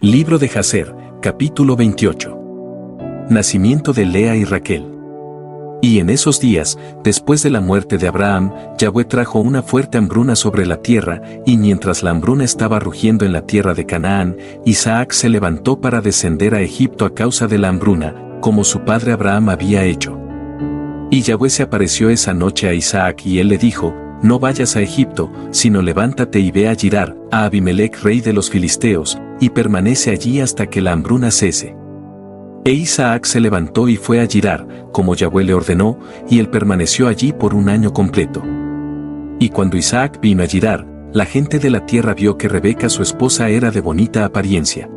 Libro de Jacer, capítulo 28. Nacimiento de Lea y Raquel. Y en esos días, después de la muerte de Abraham, Yahweh trajo una fuerte hambruna sobre la tierra, y mientras la hambruna estaba rugiendo en la tierra de Canaán, Isaac se levantó para descender a Egipto a causa de la hambruna, como su padre Abraham había hecho. Y Yahweh se apareció esa noche a Isaac y él le dijo: No vayas a Egipto, sino levántate y ve a Girar, a Abimelec rey de los filisteos, y permanece allí hasta que la hambruna cese. E Isaac se levantó y fue a Girar, como Yahweh le ordenó, y él permaneció allí por un año completo. Y cuando Isaac vino a Girar, la gente de la tierra vio que Rebeca su esposa era de bonita apariencia.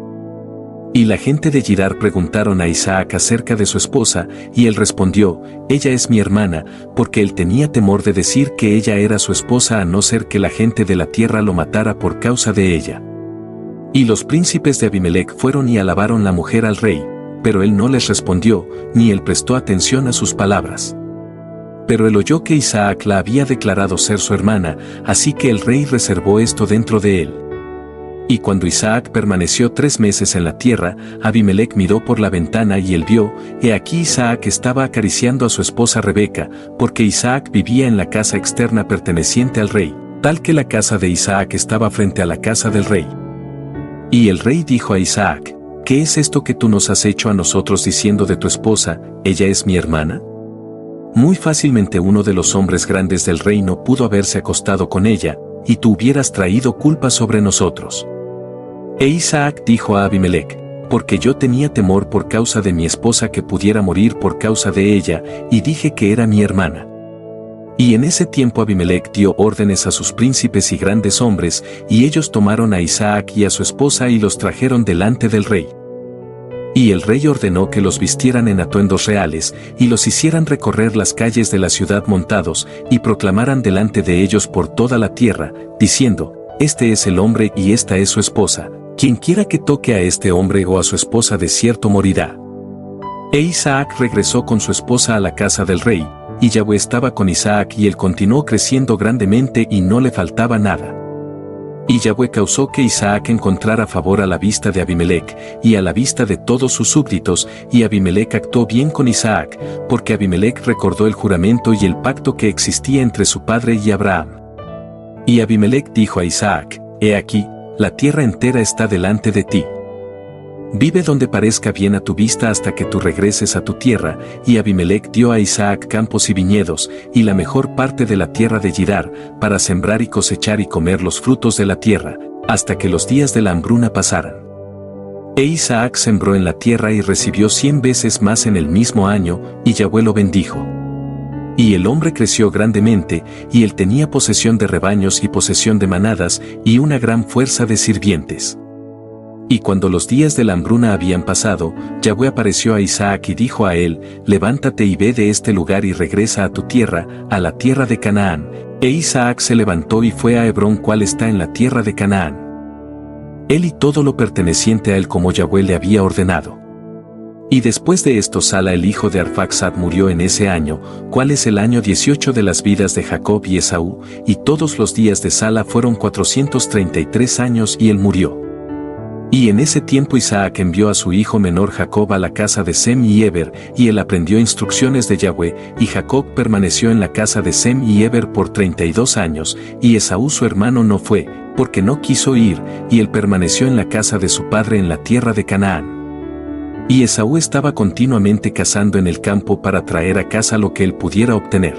Y la gente de Girar preguntaron a Isaac acerca de su esposa, y él respondió: Ella es mi hermana, porque él tenía temor de decir que ella era su esposa a no ser que la gente de la tierra lo matara por causa de ella. Y los príncipes de Abimelec fueron y alabaron la mujer al rey, pero él no les respondió, ni él prestó atención a sus palabras. Pero él oyó que Isaac la había declarado ser su hermana, así que el rey reservó esto dentro de él. Y cuando Isaac permaneció 3 meses en la tierra, Abimelec miró por la ventana y él vio, he aquí Isaac estaba acariciando a su esposa Rebeca, porque Isaac vivía en la casa externa perteneciente al rey, tal que la casa de Isaac estaba frente a la casa del rey. Y el rey dijo a Isaac: ¿Qué es esto que tú nos has hecho a nosotros diciendo de tu esposa, ella es mi hermana? Muy fácilmente uno de los hombres grandes del reino pudo haberse acostado con ella, y tú hubieras traído culpa sobre nosotros. E Isaac dijo a Abimelec: Porque yo tenía temor por causa de mi esposa que pudiera morir por causa de ella, y dije que era mi hermana. Y en ese tiempo Abimelec dio órdenes a sus príncipes y grandes hombres, y ellos tomaron a Isaac y a su esposa y los trajeron delante del rey. Y el rey ordenó que los vistieran en atuendos reales, y los hicieran recorrer las calles de la ciudad montados, y proclamaran delante de ellos por toda la tierra, diciendo: Este es el hombre y esta es su esposa, quien quiera que toque a este hombre o a su esposa de cierto morirá. E Isaac regresó con su esposa a la casa del rey, y Yahweh estaba con Isaac y él continuó creciendo grandemente y no le faltaba nada. Y Yahweh causó que Isaac encontrara favor a la vista de Abimelec, y a la vista de todos sus súbditos, y Abimelec actuó bien con Isaac, porque Abimelec recordó el juramento y el pacto que existía entre su padre y Abraham. Y Abimelec dijo a Isaac: He aquí, la tierra entera está delante de ti. Vive donde parezca bien a tu vista hasta que tú regreses a tu tierra. Y Abimelec dio a Isaac campos y viñedos, y la mejor parte de la tierra de Girar, para sembrar y cosechar y comer los frutos de la tierra, hasta que los días de la hambruna pasaran. E Isaac sembró en la tierra y recibió 100 veces más en el mismo año, y Yahweh lo bendijo. Y el hombre creció grandemente, y él tenía posesión de rebaños y posesión de manadas, y una gran fuerza de sirvientes. Y cuando los días de la hambruna habían pasado, Yahweh apareció a Isaac y dijo a él: Levántate y ve de este lugar y regresa a tu tierra, a la tierra de Canaán. E Isaac se levantó y fue a Hebrón, cual está en la tierra de Canaán. Él y todo lo perteneciente a él como Yahweh le había ordenado. Y después de esto Sala el hijo de Arfaxad murió en ese año, cual es el año 18 de las vidas de Jacob y Esaú, y todos los días de Sala fueron 433 años y él murió. Y en ese tiempo Isaac envió a su hijo menor Jacob a la casa de Sem y Eber, y él aprendió instrucciones de Yahweh, y Jacob permaneció en la casa de Sem y Eber por 32 años, y Esaú su hermano no fue, porque no quiso ir, y él permaneció en la casa de su padre en la tierra de Canaán. Y Esaú estaba continuamente cazando en el campo para traer a casa lo que él pudiera obtener.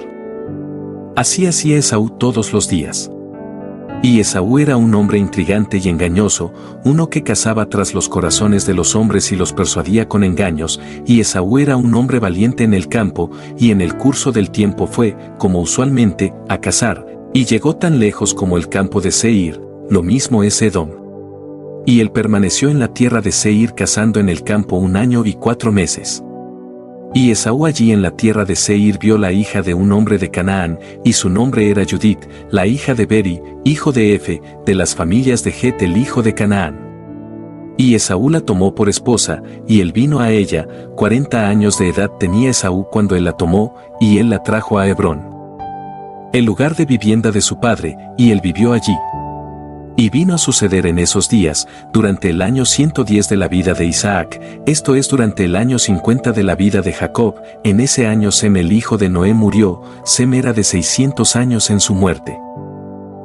Así hacía Esaú todos los días. Y Esaú era un hombre intrigante y engañoso, uno que cazaba tras los corazones de los hombres y los persuadía con engaños, y Esaú era un hombre valiente en el campo, y en el curso del tiempo fue, como usualmente, a cazar, y llegó tan lejos como el campo de Seir, lo mismo es Edom. Y él permaneció en la tierra de Seir cazando en el campo 1 año y 4 meses. Y Esaú allí en la tierra de Seir vio la hija de un hombre de Canaán, y su nombre era Judith, la hija de Beri, hijo de Efe, de las familias de Het el hijo de Canaán. Y Esaú la tomó por esposa, y él vino a ella. 40 años de edad tenía Esaú cuando él la tomó, y él la trajo a Hebrón, el lugar de vivienda de su padre, y él vivió allí. Y vino a suceder en esos días, durante el año 110 de la vida de Isaac, esto es durante el año 50 de la vida de Jacob, en ese año Sem el hijo de Noé murió, Sem era de 600 años en su muerte.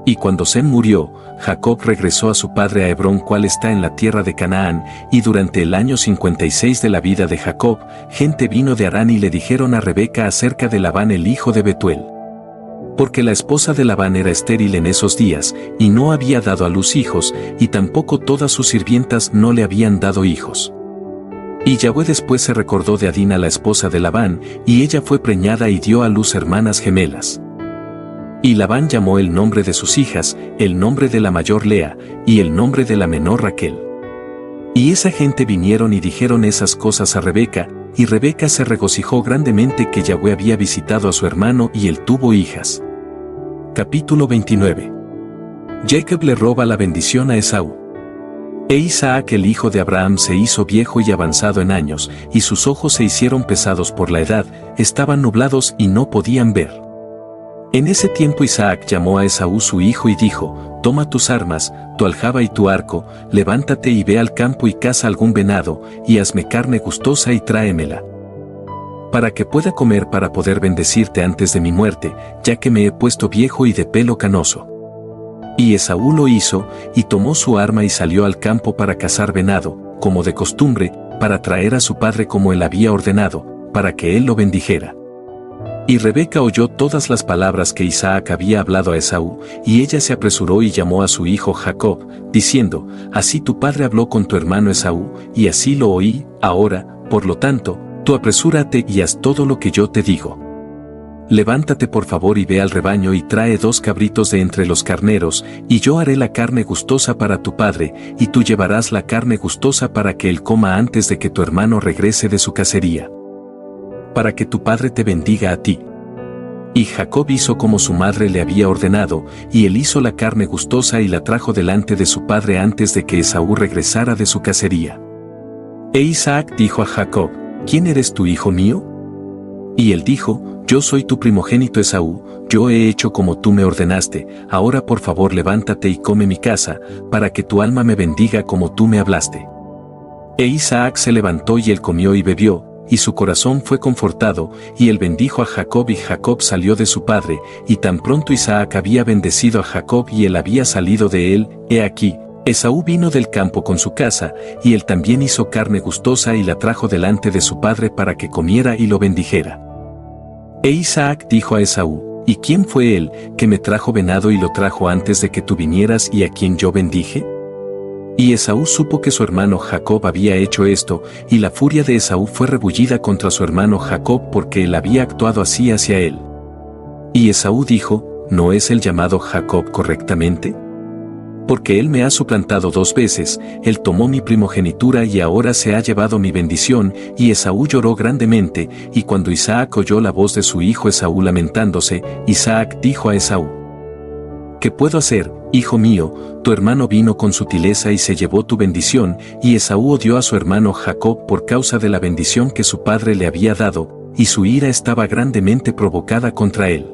Y cuando Sem murió, Jacob regresó a su padre a Hebrón, cual está en la tierra de Canaán, y durante el año 56 de la vida de Jacob, gente vino de Harán y le dijeron a Rebeca acerca de Labán el hijo de Betuel. Porque la esposa de Labán era estéril en esos días, y no había dado a luz hijos, y tampoco todas sus sirvientas no le habían dado hijos. Y Yahweh después se recordó de Adina la esposa de Labán, y ella fue preñada y dio a luz hermanas gemelas. Y Labán llamó el nombre de sus hijas, el nombre de la mayor Lea, y el nombre de la menor Raquel. Y esa gente vinieron y dijeron esas cosas a Rebeca, y Rebeca se regocijó grandemente que Yahweh había visitado a su hermano y él tuvo hijas. Capítulo 29. Jacob le roba la bendición a Esaú. E Isaac el hijo de Abraham se hizo viejo y avanzado en años, y sus ojos se hicieron pesados por la edad, estaban nublados y no podían ver. En ese tiempo Isaac llamó a Esaú su hijo y dijo: Toma tus armas, tu aljaba y tu arco, levántate y ve al campo y caza algún venado, y hazme carne gustosa y tráemela. Para que pueda comer, para poder bendecirte antes de mi muerte, ya que me he puesto viejo y de pelo canoso. Y Esaú lo hizo, y tomó su arma y salió al campo para cazar venado, como de costumbre, para traer a su padre como él había ordenado, para que él lo bendijera. Y Rebeca oyó todas las palabras que Isaac había hablado a Esaú, y ella se apresuró y llamó a su hijo Jacob, diciendo: Así tu padre habló con tu hermano Esaú, y así lo oí, ahora, por lo tanto, tú apresúrate y haz todo lo que yo te digo. Levántate por favor y ve al rebaño y trae 2 cabritos de entre los carneros, y yo haré la carne gustosa para tu padre, y tú llevarás la carne gustosa para que él coma antes de que tu hermano regrese de su cacería. Para que tu padre te bendiga a ti. Y Jacob hizo como su madre le había ordenado, y él hizo la carne gustosa y la trajo delante de su padre antes de que Esaú regresara de su cacería. E Isaac dijo a Jacob: ¿Quién eres tú, hijo mío? Y él dijo: Yo soy tu primogénito Esaú, yo he hecho como tú me ordenaste, ahora por favor levántate y come mi caza, para que tu alma me bendiga como tú me hablaste. E Isaac se levantó y él comió y bebió, y su corazón fue confortado, y él bendijo a Jacob, y Jacob salió de su padre, y tan pronto Isaac había bendecido a Jacob y él había salido de él, he aquí, Esaú vino del campo con su caza, y él también hizo carne gustosa y la trajo delante de su padre para que comiera y lo bendijera. E Isaac dijo a Esaú: ¿Y quién fue él, que me trajo venado y lo trajo antes de que tú vinieras y a quien yo bendije? Y Esaú supo que su hermano Jacob había hecho esto, y la furia de Esaú fue rebullida contra su hermano Jacob porque él había actuado así hacia él. Y Esaú dijo: ¿No es el llamado Jacob correctamente? Porque él me ha suplantado 2 veces, él tomó mi primogenitura y ahora se ha llevado mi bendición. Y Esaú lloró grandemente, y cuando Isaac oyó la voz de su hijo Esaú lamentándose, Isaac dijo a Esaú: ¿Qué puedo hacer, hijo mío? Tu hermano vino con sutileza y se llevó tu bendición. Y Esaú odió a su hermano Jacob por causa de la bendición que su padre le había dado, y su ira estaba grandemente provocada contra él.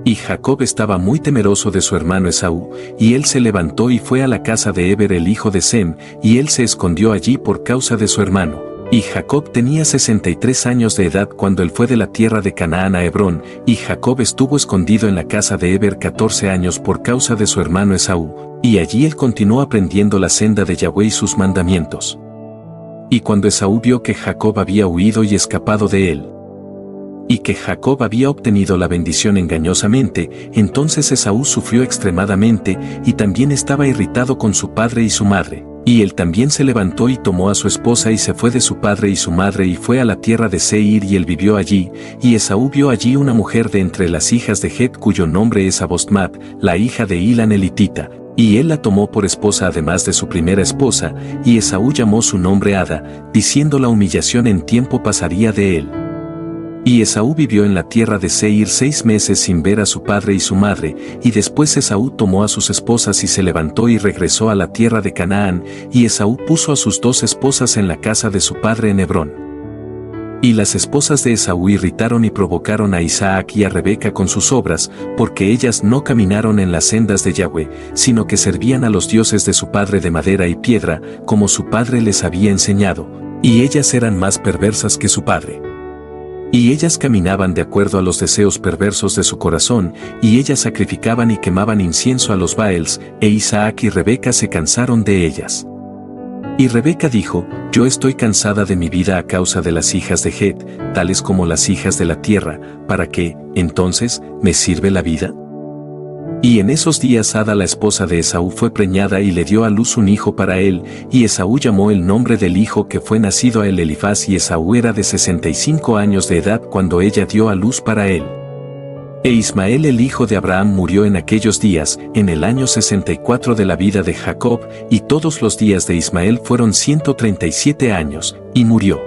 Y Jacob estaba muy temeroso de su hermano Esaú, y él se levantó y fue a la casa de Heber el hijo de Sem, y él se escondió allí por causa de su hermano. Y Jacob tenía 63 años de edad cuando él fue de la tierra de Canaán a Hebrón, y Jacob estuvo escondido en la casa de Heber 14 años por causa de su hermano Esaú, y allí él continuó aprendiendo la senda de Yahweh y sus mandamientos. Y cuando Esaú vio que Jacob había huido y escapado de él, y que Jacob había obtenido la bendición engañosamente, entonces Esaú sufrió extremadamente, y también estaba irritado con su padre y su madre. Y él también se levantó y tomó a su esposa y se fue de su padre y su madre y fue a la tierra de Seir y él vivió allí, y Esaú vio allí una mujer de entre las hijas de Het cuyo nombre es Abosmat, la hija de Ilán elitita, y él la tomó por esposa además de su primera esposa, y Esaú llamó su nombre Ada, diciendo la humillación en tiempo pasaría de él. Y Esaú vivió en la tierra de Seir 6 meses sin ver a su padre y su madre, y después Esaú tomó a sus esposas y se levantó y regresó a la tierra de Canaán, y Esaú puso a sus 2 esposas en la casa de su padre en Hebrón. Y las esposas de Esaú irritaron y provocaron a Isaac y a Rebeca con sus obras, porque ellas no caminaron en las sendas de Yahweh, sino que servían a los dioses de su padre de madera y piedra, como su padre les había enseñado, y ellas eran más perversas que su padre. Y ellas caminaban de acuerdo a los deseos perversos de su corazón, y ellas sacrificaban y quemaban incienso a los Baals, e Isaac y Rebeca se cansaron de ellas. Y Rebeca dijo, yo estoy cansada de mi vida a causa de las hijas de Het, tales como las hijas de la tierra, ¿para qué, entonces, me sirve la vida? Y en esos días Ada la esposa de Esaú fue preñada y le dio a luz un hijo para él, y Esaú llamó el nombre del hijo que fue nacido a él Elifaz, y Esaú era de 65 años de edad cuando ella dio a luz para él. E Ismael el hijo de Abraham murió en aquellos días, en el año 64 de la vida de Jacob, y todos los días de Ismael fueron 137 años, y murió.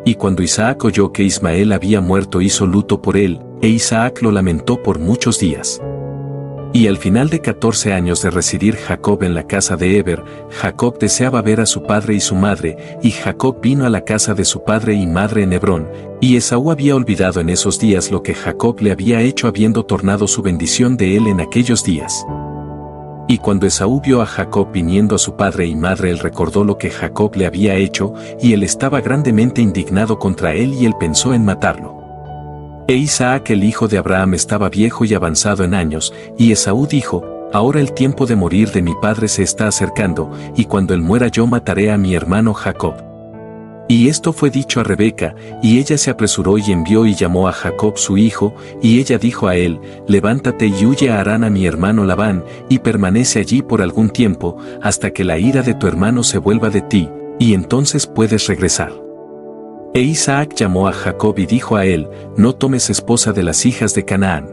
Y cuando Isaac oyó que Ismael había muerto hizo luto por él, e Isaac lo lamentó por muchos días. Y al final de 14 años de residir Jacob en la casa de Eber, Jacob deseaba ver a su padre y su madre, y Jacob vino a la casa de su padre y madre en Hebrón, y Esaú había olvidado en esos días lo que Jacob le había hecho habiendo tornado su bendición de él en aquellos días. Y cuando Esaú vio a Jacob viniendo a su padre y madre, él recordó lo que Jacob le había hecho, y él estaba grandemente indignado contra él y él pensó en matarlo. E Isaac el hijo de Abraham estaba viejo y avanzado en años, y Esaú dijo, ahora el tiempo de morir de mi padre se está acercando, y cuando él muera yo mataré a mi hermano Jacob. Y esto fue dicho a Rebeca, y ella se apresuró y envió y llamó a Jacob su hijo, y ella dijo a él, levántate y huye a Harán a mi hermano Labán, y permanece allí por algún tiempo, hasta que la ira de tu hermano se vuelva de ti, y entonces puedes regresar. E Isaac llamó a Jacob y dijo a él, no tomes esposa de las hijas de Canaán.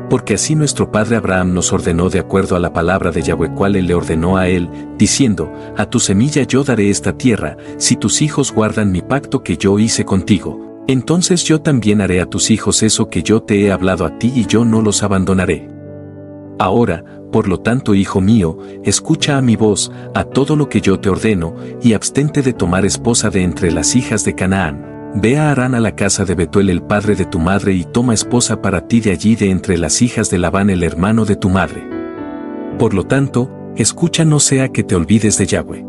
Porque así nuestro padre Abraham nos ordenó de acuerdo a la palabra de Yahweh cual él le ordenó a él, diciendo, a tu semilla yo daré esta tierra, si tus hijos guardan mi pacto que yo hice contigo, entonces yo también haré a tus hijos eso que yo te he hablado a ti y yo no los abandonaré. Ahora, por lo tanto, hijo mío, escucha a mi voz, a todo lo que yo te ordeno, y abstente de tomar esposa de entre las hijas de Canaán. Ve a Harán a la casa de Betuel el padre de tu madre y toma esposa para ti de allí de entre las hijas de Labán el hermano de tu madre. Por lo tanto, escucha, no sea que te olvides de Yahweh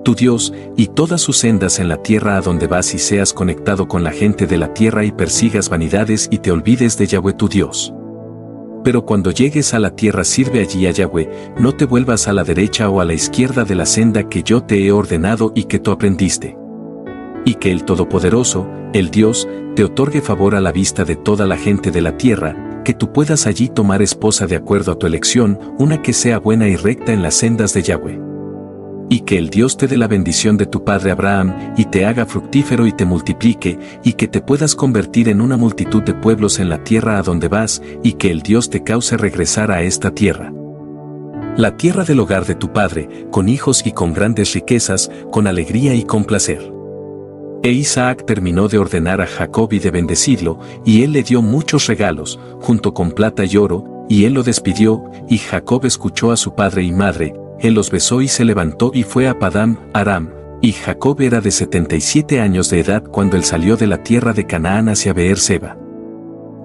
tu Dios, y todas sus sendas en la tierra a donde vas y seas conectado con la gente de la tierra y persigas vanidades y te olvides de Yahweh tu Dios. Pero cuando llegues a la tierra sirve allí a Yahweh, no te vuelvas a la derecha o a la izquierda de la senda que yo te he ordenado y que tú aprendiste. Y que el Todopoderoso, el Dios, te otorgue favor a la vista de toda la gente de la tierra, que tú puedas allí tomar esposa de acuerdo a tu elección, una que sea buena y recta en las sendas de Yahweh. Y que el Dios te dé la bendición de tu padre Abraham, y te haga fructífero y te multiplique, y que te puedas convertir en una multitud de pueblos en la tierra a donde vas, y que el Dios te cause regresar a esta tierra. La tierra del hogar de tu padre, con hijos y con grandes riquezas, con alegría y con placer. E Isaac terminó de ordenar a Jacob y de bendecirlo, y él le dio muchos regalos, junto con plata y oro, y él lo despidió, y Jacob escuchó a su padre y madre. Él los besó y se levantó y fue a Padán Aram, y Jacob era de 77 años de edad cuando él salió de la tierra de Canaán hacia Beer-seba.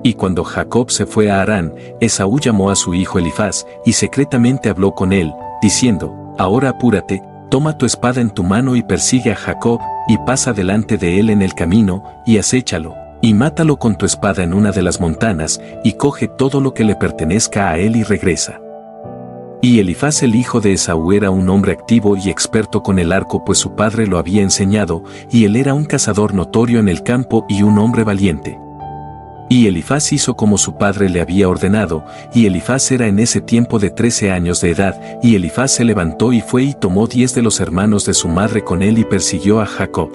Y cuando Jacob se fue a Harán, Esaú llamó a su hijo Elifaz, y secretamente habló con él, diciendo, ahora apúrate, toma tu espada en tu mano y persigue a Jacob, y pasa delante de él en el camino, y acéchalo, y mátalo con tu espada en una de las montanas, y coge todo lo que le pertenezca a él y regresa. Y Elifaz el hijo de Esaú era un hombre activo y experto con el arco, pues su padre lo había enseñado, y él era un cazador notorio en el campo y un hombre valiente. Y Elifaz hizo como su padre le había ordenado, y Elifaz era en ese tiempo de 13 años de edad, y Elifaz se levantó y fue y tomó 10 de los hermanos de su madre con él y persiguió a Jacob.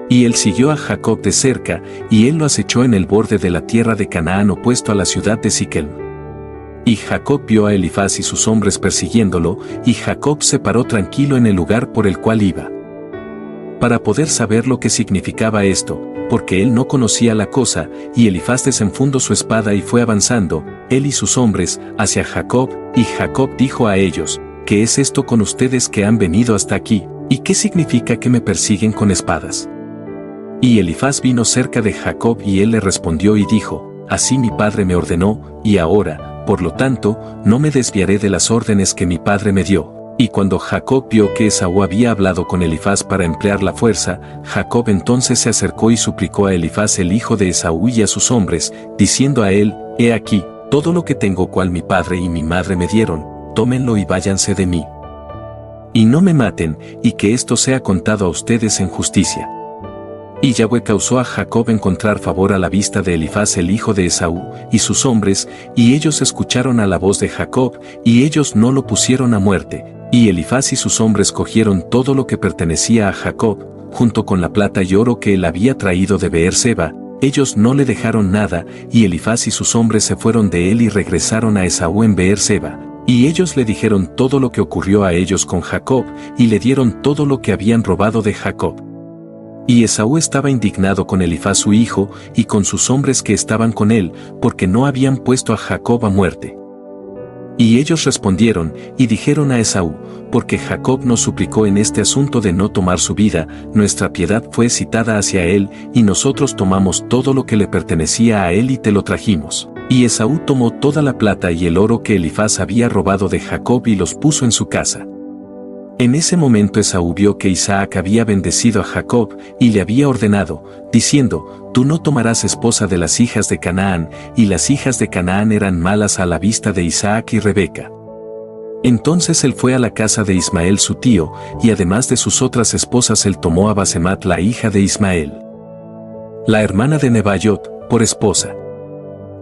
Y él siguió a Jacob de cerca, y él lo acechó en el borde de la tierra de Canaán opuesto a la ciudad de Siquem. Y Jacob vio a Elifaz y sus hombres persiguiéndolo, y Jacob se paró tranquilo en el lugar por el cual iba. Para poder saber lo que significaba esto, porque él no conocía la cosa, y Elifaz desenfundó su espada y fue avanzando, él y sus hombres, hacia Jacob, y Jacob dijo a ellos, ¿qué es esto con ustedes que han venido hasta aquí, y qué significa que me persiguen con espadas? Y Elifaz vino cerca de Jacob y él le respondió y dijo, así mi padre me ordenó, y ahora, por lo tanto, no me desviaré de las órdenes que mi padre me dio. Y cuando Jacob vio que Esaú había hablado con Elifaz para emplear la fuerza, Jacob entonces se acercó y suplicó a Elifaz el hijo de Esaú y a sus hombres, diciendo a él, he aquí, todo lo que tengo cual mi padre y mi madre me dieron, tómenlo y váyanse de mí. Y no me maten, y que esto sea contado a ustedes en justicia. Y Yahweh causó a Jacob encontrar favor a la vista de Elifaz el hijo de Esaú, y sus hombres, y ellos escucharon a la voz de Jacob, y ellos no lo pusieron a muerte, y Elifaz y sus hombres cogieron todo lo que pertenecía a Jacob, junto con la plata y oro que él había traído de Beerseba, ellos no le dejaron nada, y Elifaz y sus hombres se fueron de él y regresaron a Esaú en Beerseba. Y ellos le dijeron todo lo que ocurrió a ellos con Jacob, y le dieron todo lo que habían robado de Jacob. Y Esaú estaba indignado con Elifaz su hijo, y con sus hombres que estaban con él, porque no habían puesto a Jacob a muerte. Y ellos respondieron, y dijeron a Esaú, porque Jacob nos suplicó en este asunto de no tomar su vida, nuestra piedad fue excitada hacia él, y nosotros tomamos todo lo que le pertenecía a él y te lo trajimos. Y Esaú tomó toda la plata y el oro que Elifaz había robado de Jacob y los puso en su casa. En ese momento Esaú vio que Isaac había bendecido a Jacob, y le había ordenado, diciendo, tú no tomarás esposa de las hijas de Canaán, y las hijas de Canaán eran malas a la vista de Isaac y Rebeca. Entonces él fue a la casa de Ismael su tío, y además de sus otras esposas él tomó a Basemat la hija de Ismael, la hermana de Nebaiot, por esposa.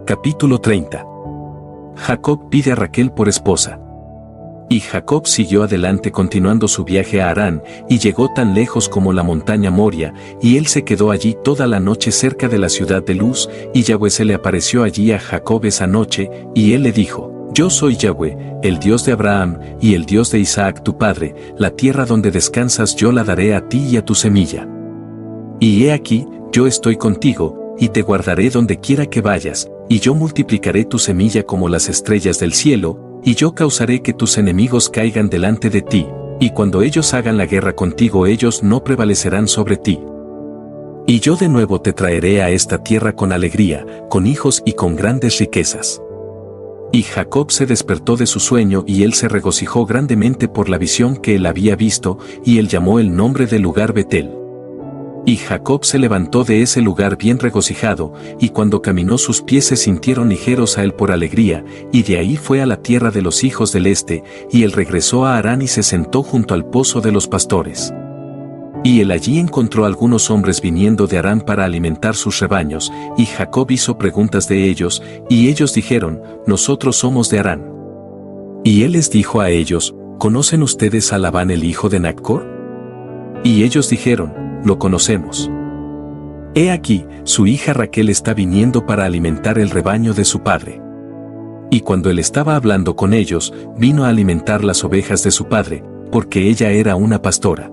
Capítulo 30. Jacob pide a Raquel por esposa. Y Jacob siguió adelante continuando su viaje a Harán, y llegó tan lejos como la montaña Moria, y él se quedó allí toda la noche cerca de la ciudad de Luz, y Yahweh se le apareció allí a Jacob esa noche, y él le dijo, yo soy Yahweh, el Dios de Abraham, y el Dios de Isaac tu padre, la tierra donde descansas yo la daré a ti y a tu semilla. Y he aquí, yo estoy contigo, y te guardaré donde quiera que vayas, y yo multiplicaré tu semilla como las estrellas del cielo, y yo causaré que tus enemigos caigan delante de ti, y cuando ellos hagan la guerra contigo ellos no prevalecerán sobre ti. Y yo de nuevo te traeré a esta tierra con alegría, con hijos y con grandes riquezas. Y Jacob se despertó de su sueño y él se regocijó grandemente por la visión que él había visto, y él llamó el nombre del lugar Betel. Y Jacob se levantó de ese lugar bien regocijado, y cuando caminó sus pies se sintieron ligeros a él por alegría, y de ahí fue a la tierra de los hijos del este, y él regresó a Harán y se sentó junto al pozo de los pastores. Y él allí encontró algunos hombres viniendo de Harán para alimentar sus rebaños, y Jacob hizo preguntas de ellos, y ellos dijeron, nosotros somos de Harán. Y él les dijo a ellos, ¿conocen ustedes a Labán el hijo de Nacor? Y ellos dijeron, lo conocemos. He aquí, su hija Raquel está viniendo para alimentar el rebaño de su padre. Y cuando él estaba hablando con ellos, vino a alimentar las ovejas de su padre, porque ella era una pastora.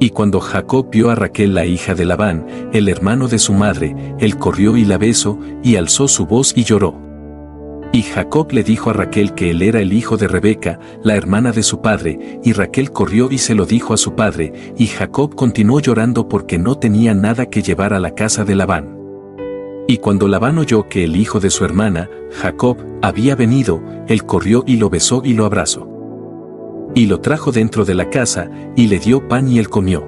Y cuando Jacob vio a Raquel la hija de Labán, el hermano de su madre, él corrió y la besó, y alzó su voz y lloró. Y Jacob le dijo a Raquel que él era el hijo de Rebeca, la hermana de su padre, y Raquel corrió y se lo dijo a su padre, y Jacob continuó llorando porque no tenía nada que llevar a la casa de Labán. Y cuando Labán oyó que el hijo de su hermana, Jacob, había venido, él corrió y lo besó y lo abrazó. Y lo trajo dentro de la casa, y le dio pan y él comió.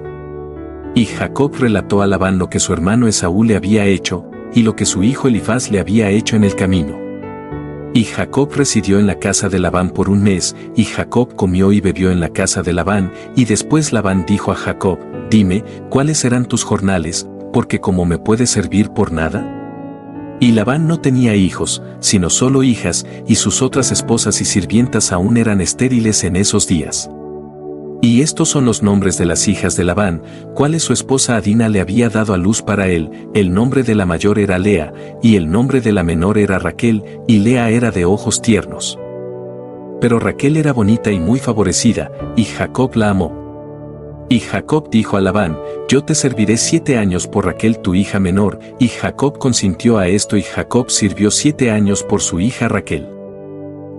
Y Jacob relató a Labán lo que su hermano Esaú le había hecho, y lo que su hijo Elifaz le había hecho en el camino. Y Jacob residió en la casa de Labán por un mes, y Jacob comió y bebió en la casa de Labán, y después Labán dijo a Jacob, dime, ¿cuáles serán tus jornales, porque como me puedes servir por nada? Y Labán no tenía hijos, sino solo hijas, y sus otras esposas y sirvientas aún eran estériles en esos días. Y estos son los nombres de las hijas de Labán, cuales su esposa Adina le había dado a luz para él, el nombre de la mayor era Lea, y el nombre de la menor era Raquel, y Lea era de ojos tiernos. Pero Raquel era bonita y muy favorecida, y Jacob la amó. Y Jacob dijo a Labán, yo te serviré 7 años por Raquel tu hija menor, y Jacob consintió a esto y Jacob sirvió 7 años por su hija Raquel.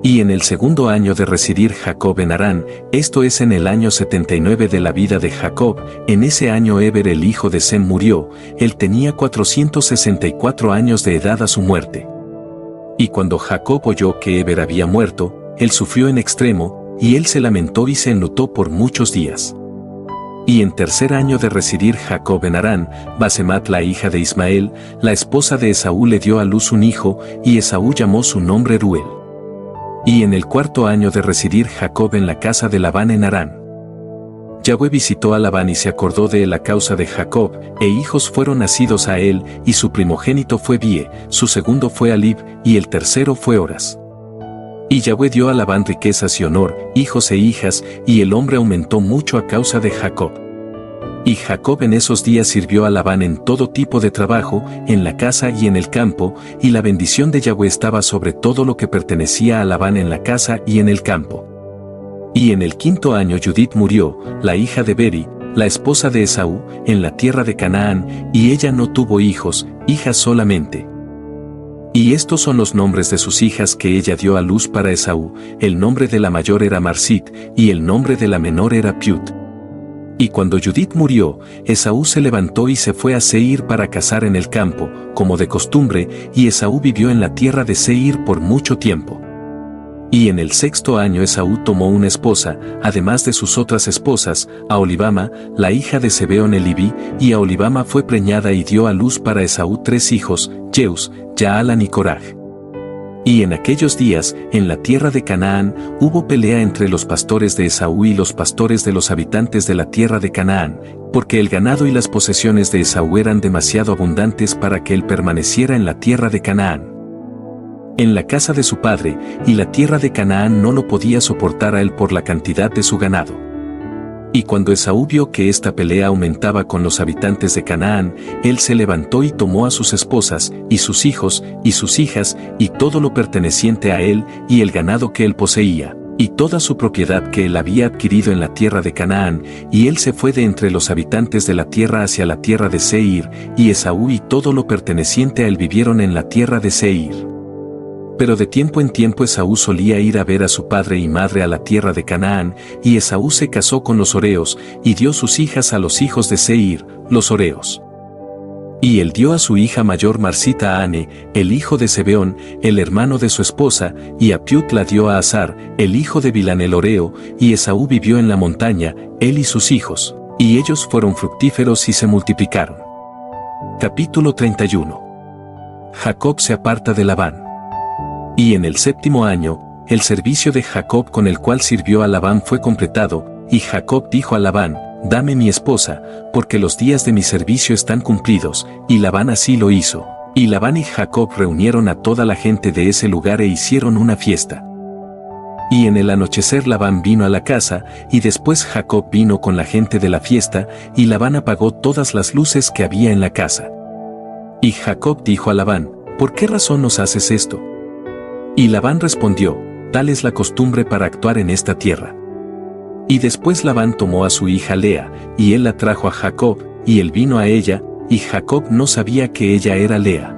Y en el segundo año de residir Jacob en Harán, esto es en el año 79 de la vida de Jacob, en ese año Eber el hijo de Sem murió, él tenía 464 años de edad a su muerte. Y cuando Jacob oyó que Eber había muerto, él sufrió en extremo, y él se lamentó y se enlutó por muchos días. Y en tercer año de residir Jacob en Harán, Basemat la hija de Ismael, la esposa de Esaú le dio a luz un hijo, y Esaú llamó su nombre Ruel. Y en el cuarto año de residir Jacob en la casa de Labán en Harán, Yahweh visitó a Labán y se acordó de él a causa de Jacob, e hijos fueron nacidos a él, y su primogénito fue Bie, su segundo fue Alib, y el tercero fue Horas. Y Yahweh dio a Labán riquezas y honor, hijos e hijas, y el hombre aumentó mucho a causa de Jacob. Y Jacob en esos días sirvió a Labán en todo tipo de trabajo, en la casa y en el campo, y la bendición de Yahweh estaba sobre todo lo que pertenecía a Labán en la casa y en el campo. Y en el quinto año Judith murió, la hija de Beri, la esposa de Esaú, en la tierra de Canaán, y ella no tuvo hijos, hijas solamente. Y estos son los nombres de sus hijas que ella dio a luz para Esaú, el nombre de la mayor era Marsit, y el nombre de la menor era Piut. Y cuando Judith murió, Esaú se levantó y se fue a Seir para cazar en el campo, como de costumbre, y Esaú vivió en la tierra de Seir por mucho tiempo. Y en el sexto año Esaú tomó una esposa, además de sus otras esposas, a Olibama, la hija de Zebeón Elibí, y a Olibama fue preñada y dio a luz para Esaú 3 hijos, Jeus, Jaalan y Coraj. Y en aquellos días, en la tierra de Canaán, hubo pelea entre los pastores de Esaú y los pastores de los habitantes de la tierra de Canaán, porque el ganado y las posesiones de Esaú eran demasiado abundantes para que él permaneciera en la tierra de Canaán, en la casa de su padre, y la tierra de Canaán no lo podía soportar a él por la cantidad de su ganado. Y cuando Esaú vio que esta pelea aumentaba con los habitantes de Canaán, él se levantó y tomó a sus esposas, y sus hijos, y sus hijas, y todo lo perteneciente a él, y el ganado que él poseía, y toda su propiedad que él había adquirido en la tierra de Canaán, y él se fue de entre los habitantes de la tierra hacia la tierra de Seir, y Esaú y todo lo perteneciente a él vivieron en la tierra de Seir. Pero de tiempo en tiempo Esaú solía ir a ver a su padre y madre a la tierra de Canaán, y Esaú se casó con los horeos, y dio sus hijas a los hijos de Seir, los horeos. Y él dio a su hija mayor Marsit a Ane, el hijo de Zebeón, el hermano de su esposa, y a Piut la dio a Azar, el hijo de Bilán el horeo, y Esaú vivió en la montaña, él y sus hijos, y ellos fueron fructíferos y se multiplicaron. Capítulo 31. Jacob se aparta de Labán. Y en el séptimo año, el servicio de Jacob con el cual sirvió a Labán fue completado, y Jacob dijo a Labán, dame mi esposa, porque los días de mi servicio están cumplidos, y Labán así lo hizo. Y Labán y Jacob reunieron a toda la gente de ese lugar e hicieron una fiesta. Y en el anochecer Labán vino a la casa, y después Jacob vino con la gente de la fiesta, y Labán apagó todas las luces que había en la casa. Y Jacob dijo a Labán, ¿por qué razón nos haces esto? Y Labán respondió, tal es la costumbre para actuar en esta tierra. Y después Labán tomó a su hija Lea, y él la trajo a Jacob, y él vino a ella, y Jacob no sabía que ella era Lea.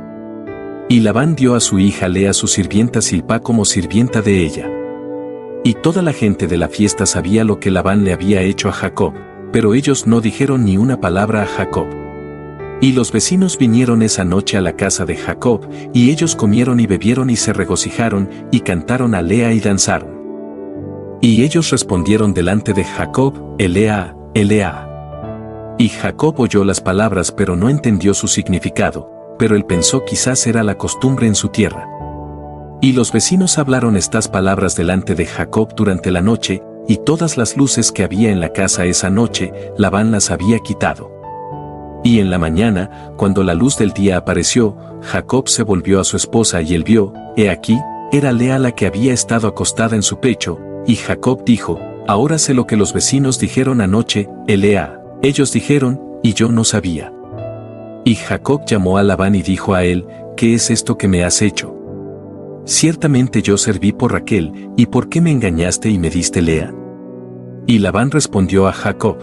Y Labán dio a su hija Lea su sirvienta Silpá como sirvienta de ella. Y toda la gente de la fiesta sabía lo que Labán le había hecho a Jacob, pero ellos no dijeron ni una palabra a Jacob. Y los vecinos vinieron esa noche a la casa de Jacob, y ellos comieron y bebieron y se regocijaron, y cantaron a Lea y danzaron. Y ellos respondieron delante de Jacob, Elea, Elea. Y Jacob oyó las palabras pero no entendió su significado, pero él pensó quizás era la costumbre en su tierra. Y los vecinos hablaron estas palabras delante de Jacob durante la noche, y todas las luces que había en la casa esa noche, Labán las había quitado. Y en la mañana, cuando la luz del día apareció, Jacob se volvió a su esposa y él vio, he aquí, era Lea la que había estado acostada en su pecho, y Jacob dijo, ahora sé lo que los vecinos dijeron anoche, Elea. Ellos dijeron, y yo no sabía. Y Jacob llamó a Labán y dijo a él, ¿qué es esto que me has hecho? Ciertamente yo serví por Raquel, ¿y por qué me engañaste y me diste Lea? Y Labán respondió a Jacob,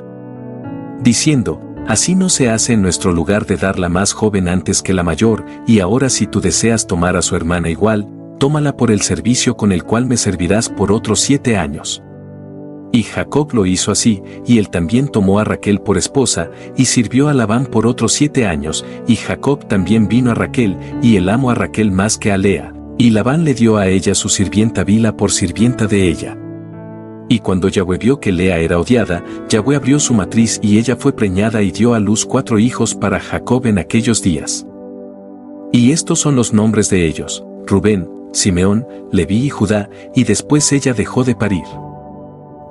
diciendo, así no se hace en nuestro lugar de dar la más joven antes que la mayor, y ahora si tú deseas tomar a su hermana igual, tómala por el servicio con el cual me servirás por otros 7 años. Y Jacob lo hizo así, y él también tomó a Raquel por esposa, y sirvió a Labán por otros 7 años, y Jacob también vino a Raquel, y él amó a Raquel más que a Lea, y Labán le dio a ella su sirvienta Bilha por sirvienta de ella. Y cuando Yahweh vio que Lea era odiada, Yahweh abrió su matriz y ella fue preñada y dio a luz 4 hijos para Jacob en aquellos días. Y estos son los nombres de ellos: Rubén, Simeón, Leví y Judá, y después ella dejó de parir.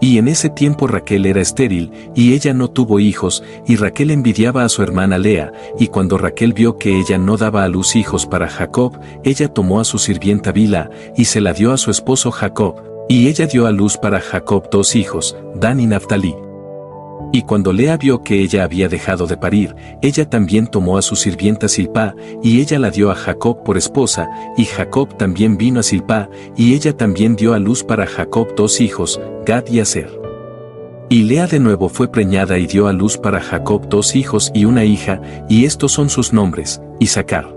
Y en ese tiempo Raquel era estéril, y ella no tuvo hijos, y Raquel envidiaba a su hermana Lea, y cuando Raquel vio que ella no daba a luz hijos para Jacob, ella tomó a su sirvienta Bilha, y se la dio a su esposo Jacob, y ella dio a luz para Jacob 2 hijos, Dan y Naftalí. Y cuando Lea vio que ella había dejado de parir, ella también tomó a su sirvienta Silpá, y ella la dio a Jacob por esposa, y Jacob también vino a Silpá, y ella también dio a luz para Jacob 2 hijos, Gad y Aser. Y Lea de nuevo fue preñada y dio a luz para Jacob 2 hijos y una hija, y estos son sus nombres: Isacar,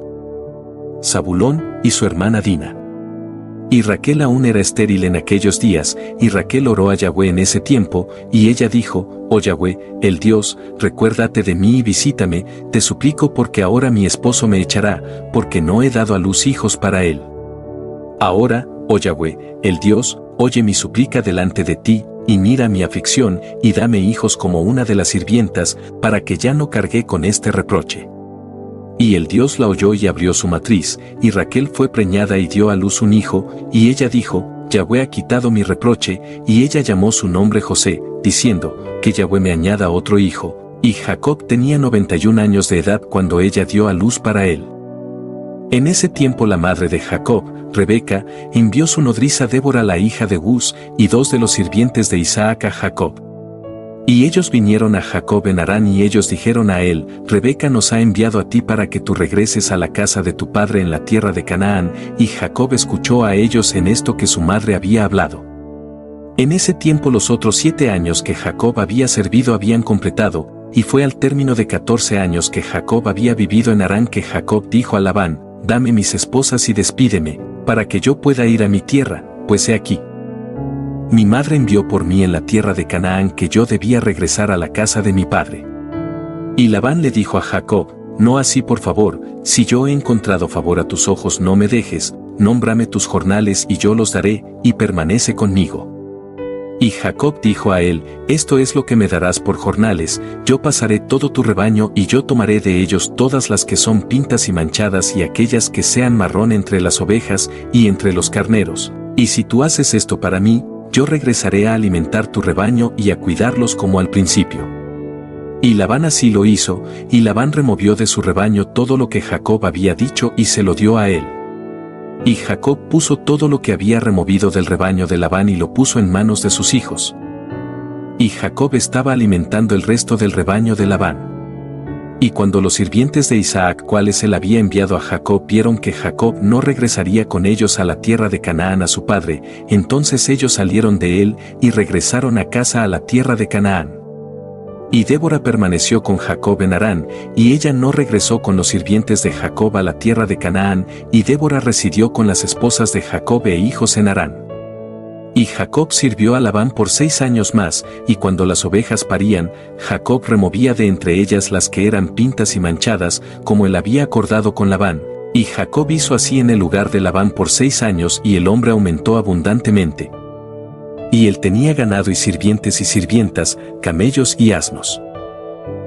Zabulón y su hermana Dina. Y Raquel aún era estéril en aquellos días, y Raquel oró a Yahweh en ese tiempo, y ella dijo: Oh Yahweh, el Dios, recuérdate de mí y visítame, te suplico, porque ahora mi esposo me echará, porque no he dado a luz hijos para él. Ahora, oh Yahweh, el Dios, oye mi súplica delante de ti, y mira mi aflicción, y dame hijos como una de las sirvientas, para que ya no cargue con este reproche. Y el Dios la oyó y abrió su matriz, y Raquel fue preñada y dio a luz un hijo, y ella dijo: Yahweh ha quitado mi reproche, y ella llamó su nombre José, diciendo: que Yahweh me añada otro hijo. Y Jacob tenía 91 años de edad cuando ella dio a luz para él. En ese tiempo la madre de Jacob, Rebeca, envió su nodriza Débora, la hija de Uz, y 2 de los sirvientes de Isaac a Jacob. Y ellos vinieron a Jacob en Harán, y ellos dijeron a él: Rebeca nos ha enviado a ti para que tú regreses a la casa de tu padre en la tierra de Canaán. Y Jacob escuchó a ellos en esto que su madre había hablado. En ese tiempo los otros 7 años que Jacob había servido habían completado, y fue al término de 14 años que Jacob había vivido en Harán que Jacob dijo a Labán: Dame mis esposas y despídeme, para que yo pueda ir a mi tierra, pues he aquí. Mi madre envió por mí en la tierra de Canaán que yo debía regresar a la casa de mi padre. Y Labán le dijo a Jacob: No así, por favor, si yo he encontrado favor a tus ojos, no me dejes, nómbrame tus jornales y yo los daré, y permanece conmigo. Y Jacob dijo a él: Esto es lo que me darás por jornales: yo pasaré todo tu rebaño, y yo tomaré de ellos todas las que son pintas y manchadas, y aquellas que sean marrón entre las ovejas y entre los carneros. Y si tú haces esto para mí, yo regresaré a alimentar tu rebaño y a cuidarlos como al principio. Y Labán así lo hizo, y Labán removió de su rebaño todo lo que Jacob había dicho y se lo dio a él. Y Jacob puso todo lo que había removido del rebaño de Labán y lo puso en manos de sus hijos. Y Jacob estaba alimentando el resto del rebaño de Labán. Y cuando los sirvientes de Isaac, cuales él había enviado a Jacob, vieron que Jacob no regresaría con ellos a la tierra de Canaán a su padre, entonces ellos salieron de él y regresaron a casa a la tierra de Canaán. Y Débora permaneció con Jacob en Harán, y ella no regresó con los sirvientes de Jacob a la tierra de Canaán, y Débora residió con las esposas de Jacob e hijos en Harán. Y Jacob sirvió a Labán por 6 años más, y cuando las ovejas parían, Jacob removía de entre ellas las que eran pintas y manchadas, como él había acordado con Labán. Y Jacob hizo así en el lugar de Labán por 6 años, y el hombre aumentó abundantemente. Y él tenía ganado y sirvientes y sirvientas, camellos y asnos.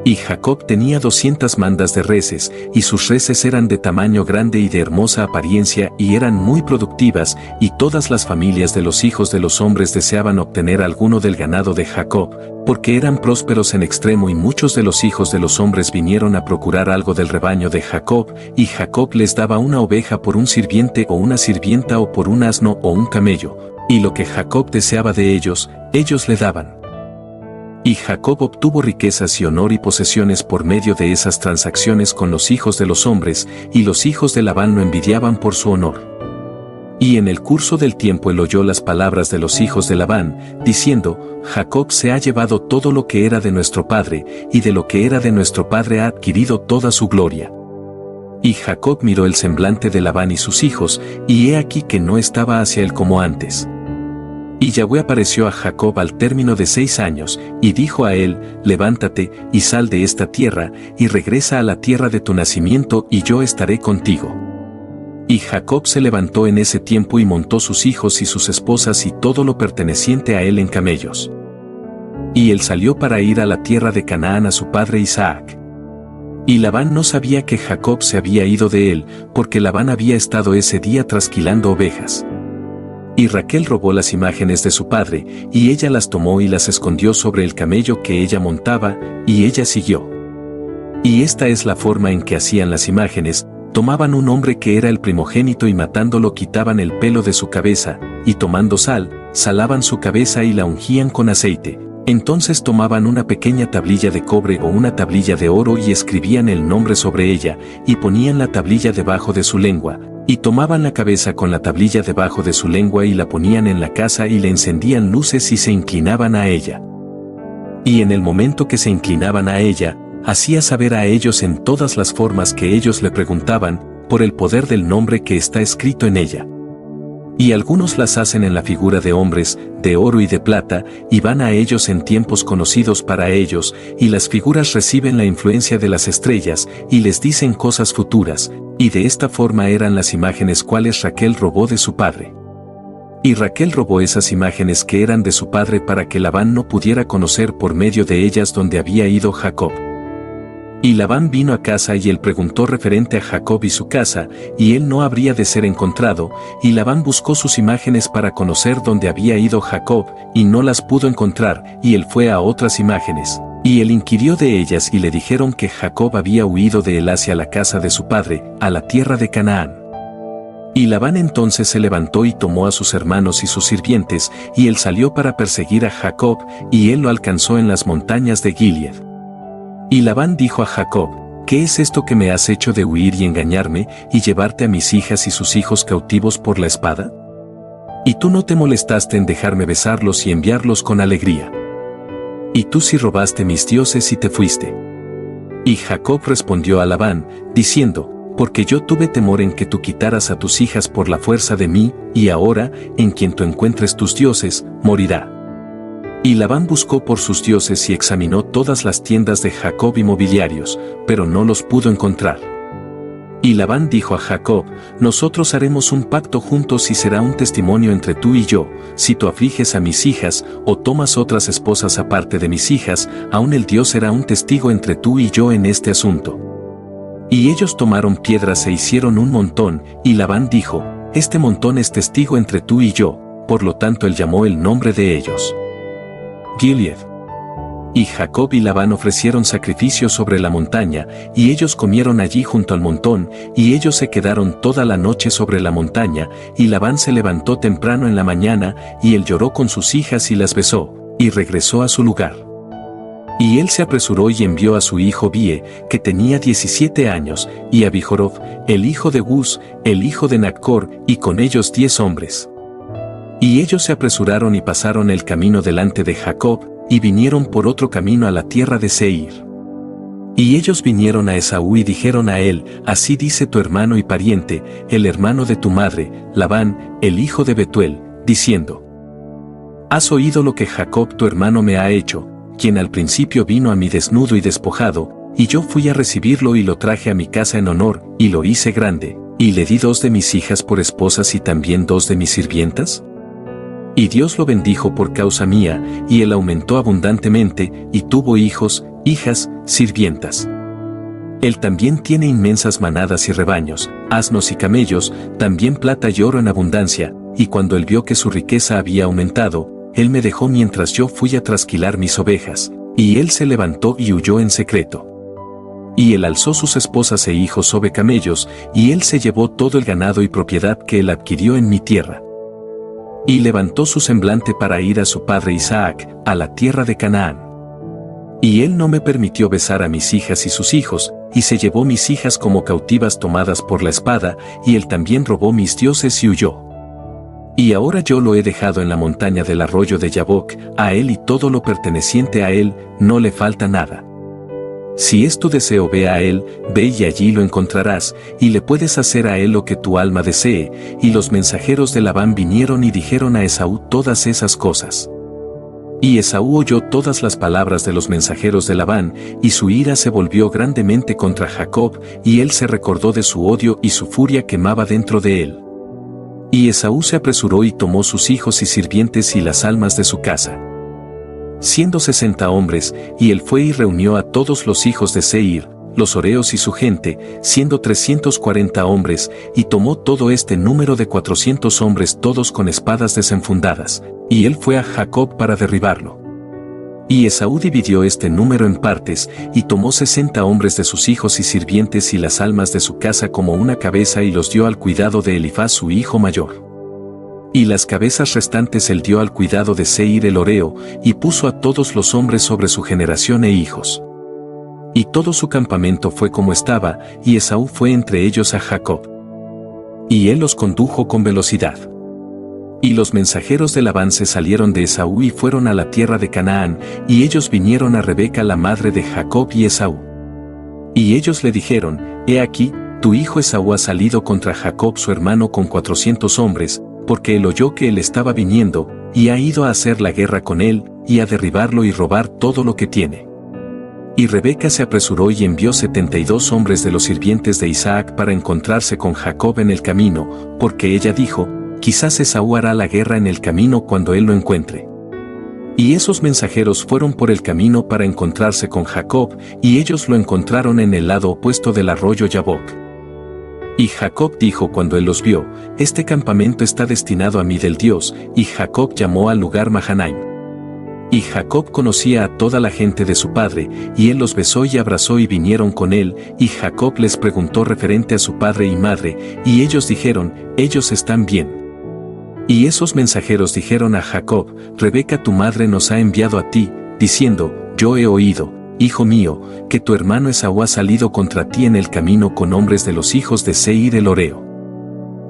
Y Jacob tenía 200 mandas de reses, y sus reses eran de tamaño grande y de hermosa apariencia, y eran muy productivas, y todas las familias de los hijos de los hombres deseaban obtener alguno del ganado de Jacob, porque eran prósperos en extremo, y muchos de los hijos de los hombres vinieron a procurar algo del rebaño de Jacob, y Jacob les daba una oveja por un sirviente o una sirvienta, o por un asno o un camello, y lo que Jacob deseaba de ellos, ellos le daban. Y Jacob obtuvo riquezas y honor y posesiones por medio de esas transacciones con los hijos de los hombres, y los hijos de Labán lo envidiaban por su honor. Y en el curso del tiempo él oyó las palabras de los hijos de Labán, diciendo: Jacob se ha llevado todo lo que era de nuestro padre, y de lo que era de nuestro padre ha adquirido toda su gloria. Y Jacob miró el semblante de Labán y sus hijos, y he aquí que no estaba hacia él como antes. Y Yahweh apareció a Jacob al término de 6 años, y dijo a él: levántate, y sal de esta tierra, y regresa a la tierra de tu nacimiento, y yo estaré contigo. Y Jacob se levantó en ese tiempo y montó sus hijos y sus esposas y todo lo perteneciente a él en camellos. Y él salió para ir a la tierra de Canaán a su padre Isaac. Y Labán no sabía que Jacob se había ido de él, porque Labán había estado ese día trasquilando ovejas. Y Raquel robó las imágenes de su padre, y ella las tomó y las escondió sobre el camello que ella montaba, y ella siguió. Y esta es la forma en que hacían las imágenes: tomaban un hombre que era el primogénito y matándolo quitaban el pelo de su cabeza, y tomando sal, salaban su cabeza y la ungían con aceite. Entonces tomaban una pequeña tablilla de cobre o una tablilla de oro y escribían el nombre sobre ella, y ponían la tablilla debajo de su lengua, y tomaban la cabeza con la tablilla debajo de su lengua y la ponían en la casa y le encendían luces y se inclinaban a ella. Y en el momento que se inclinaban a ella, hacía saber a ellos en todas las formas que ellos le preguntaban, por el poder del nombre que está escrito en ella. Y algunos las hacen en la figura de hombres, de oro y de plata, y van a ellos en tiempos conocidos para ellos, y las figuras reciben la influencia de las estrellas, y les dicen cosas futuras, y de esta forma eran las imágenes cuales Raquel robó de su padre. Y Raquel robó esas imágenes que eran de su padre para que Labán no pudiera conocer por medio de ellas dónde había ido Jacob. Y Labán vino a casa y él preguntó referente a Jacob y su casa, y él no habría de ser encontrado, y Labán buscó sus imágenes para conocer dónde había ido Jacob, y no las pudo encontrar, y él fue a otras imágenes. Y él inquirió de ellas y le dijeron que Jacob había huido de él hacia la casa de su padre, a la tierra de Canaán. Y Labán entonces se levantó y tomó a sus hermanos y sus sirvientes, y él salió para perseguir a Jacob, y él lo alcanzó en las montañas de Gilead. Y Labán dijo a Jacob: ¿qué es esto que me has hecho de huir y engañarme, y llevarte a mis hijas y sus hijos cautivos por la espada? Y tú no te molestaste en dejarme besarlos y enviarlos con alegría. Y tú sí robaste mis dioses y te fuiste. Y Jacob respondió a Labán, diciendo: porque yo tuve temor en que tú quitaras a tus hijas por la fuerza de mí, y ahora, en quien tú encuentres tus dioses, morirá. Y Labán buscó por sus dioses y examinó todas las tiendas de Jacob y mobiliarios, pero no los pudo encontrar. Y Labán dijo a Jacob: nosotros haremos un pacto juntos y será un testimonio entre tú y yo: si tú afliges a mis hijas, o tomas otras esposas aparte de mis hijas, aún el Dios será un testigo entre tú y yo en este asunto. Y ellos tomaron piedras e hicieron un montón, y Labán dijo: este montón es testigo entre tú y yo. Por lo tanto él llamó el nombre de ellos Gilead. Y Jacob y Labán ofrecieron sacrificios sobre la montaña, y ellos comieron allí junto al montón, y ellos se quedaron toda la noche sobre la montaña, y Labán se levantó temprano en la mañana, y él lloró con sus hijas y las besó, y regresó a su lugar. Y él se apresuró y envió a su hijo Bie, que tenía 17 años, y a Bijorov, el hijo de Uz, el hijo de Nacor, y con ellos 10 hombres. Y ellos se apresuraron y pasaron el camino delante de Jacob, y vinieron por otro camino a la tierra de Seir. Y ellos vinieron a Esaú y dijeron a él: así dice tu hermano y pariente, el hermano de tu madre, Labán, el hijo de Betuel, diciendo: ¿has oído lo que Jacob tu hermano me ha hecho, quien al principio vino a mí desnudo y despojado, y yo fui a recibirlo y lo traje a mi casa en honor, y lo hice grande, y le di 2 de mis hijas por esposas y también 2 de mis sirvientas? Y Dios lo bendijo por causa mía, y él aumentó abundantemente, y tuvo hijos, hijas, sirvientas. Él también tiene inmensas manadas y rebaños, asnos y camellos, también plata y oro en abundancia, y cuando él vio que su riqueza había aumentado, él me dejó mientras yo fui a trasquilar mis ovejas, y él se levantó y huyó en secreto. Y él alzó sus esposas e hijos sobre camellos, y él se llevó todo el ganado y propiedad que él adquirió en mi tierra. Y levantó su semblante para ir a su padre Isaac, a la tierra de Canaán. Y él no me permitió besar a mis hijas y sus hijos, y se llevó mis hijas como cautivas tomadas por la espada, y él también robó mis dioses y huyó. Y ahora yo lo he dejado en la montaña del arroyo de Yabok, a él y todo lo perteneciente a él, no le falta nada. Si es tu deseo, ve a él, ve y allí lo encontrarás, y le puedes hacer a él lo que tu alma desee. Y los mensajeros de Labán vinieron y dijeron a Esaú todas esas cosas. Y Esaú oyó todas las palabras de los mensajeros de Labán, y su ira se volvió grandemente contra Jacob, y él se recordó de su odio y su furia quemaba dentro de él. Y Esaú se apresuró y tomó sus hijos y sirvientes y las almas de su casa, siendo 60 hombres, y él fue y reunió a todos los hijos de Seir, los horeos y su gente, siendo 340 hombres, y tomó todo este número de 400 hombres todos con espadas desenfundadas, y él fue a Jacob para derribarlo. Y Esaú dividió este número en partes, y tomó 60 hombres de sus hijos y sirvientes y las almas de su casa como una cabeza y los dio al cuidado de Elifaz su hijo mayor. Y las cabezas restantes él dio al cuidado de Seir el horeo, y puso a todos los hombres sobre su generación e hijos. Y todo su campamento fue como estaba, y Esaú fue entre ellos a Jacob. Y él los condujo con velocidad. Y los mensajeros de Labán se salieron de Esaú y fueron a la tierra de Canaán, y ellos vinieron a Rebeca la madre de Jacob y Esaú. Y ellos le dijeron, he aquí, tu hijo Esaú ha salido contra Jacob su hermano con 400 hombres, porque él oyó que él estaba viniendo, y ha ido a hacer la guerra con él, y a derribarlo y robar todo lo que tiene. Y Rebeca se apresuró y envió 72 hombres de los sirvientes de Isaac para encontrarse con Jacob en el camino, porque ella dijo, quizás Esaú hará la guerra en el camino cuando él lo encuentre. Y esos mensajeros fueron por el camino para encontrarse con Jacob, y ellos lo encontraron en el lado opuesto del arroyo Yabok. Y Jacob dijo cuando él los vio, este campamento está destinado a mí del Dios, y Jacob llamó al lugar Mahanaim. Y Jacob conocía a toda la gente de su padre, y él los besó y abrazó y vinieron con él, y Jacob les preguntó referente a su padre y madre, y ellos dijeron, ellos están bien. Y esos mensajeros dijeron a Jacob, Rebeca tu madre nos ha enviado a ti, diciendo, yo he oído, hijo mío, que tu hermano Esaú ha salido contra ti en el camino con hombres de los hijos de Seir el horeo.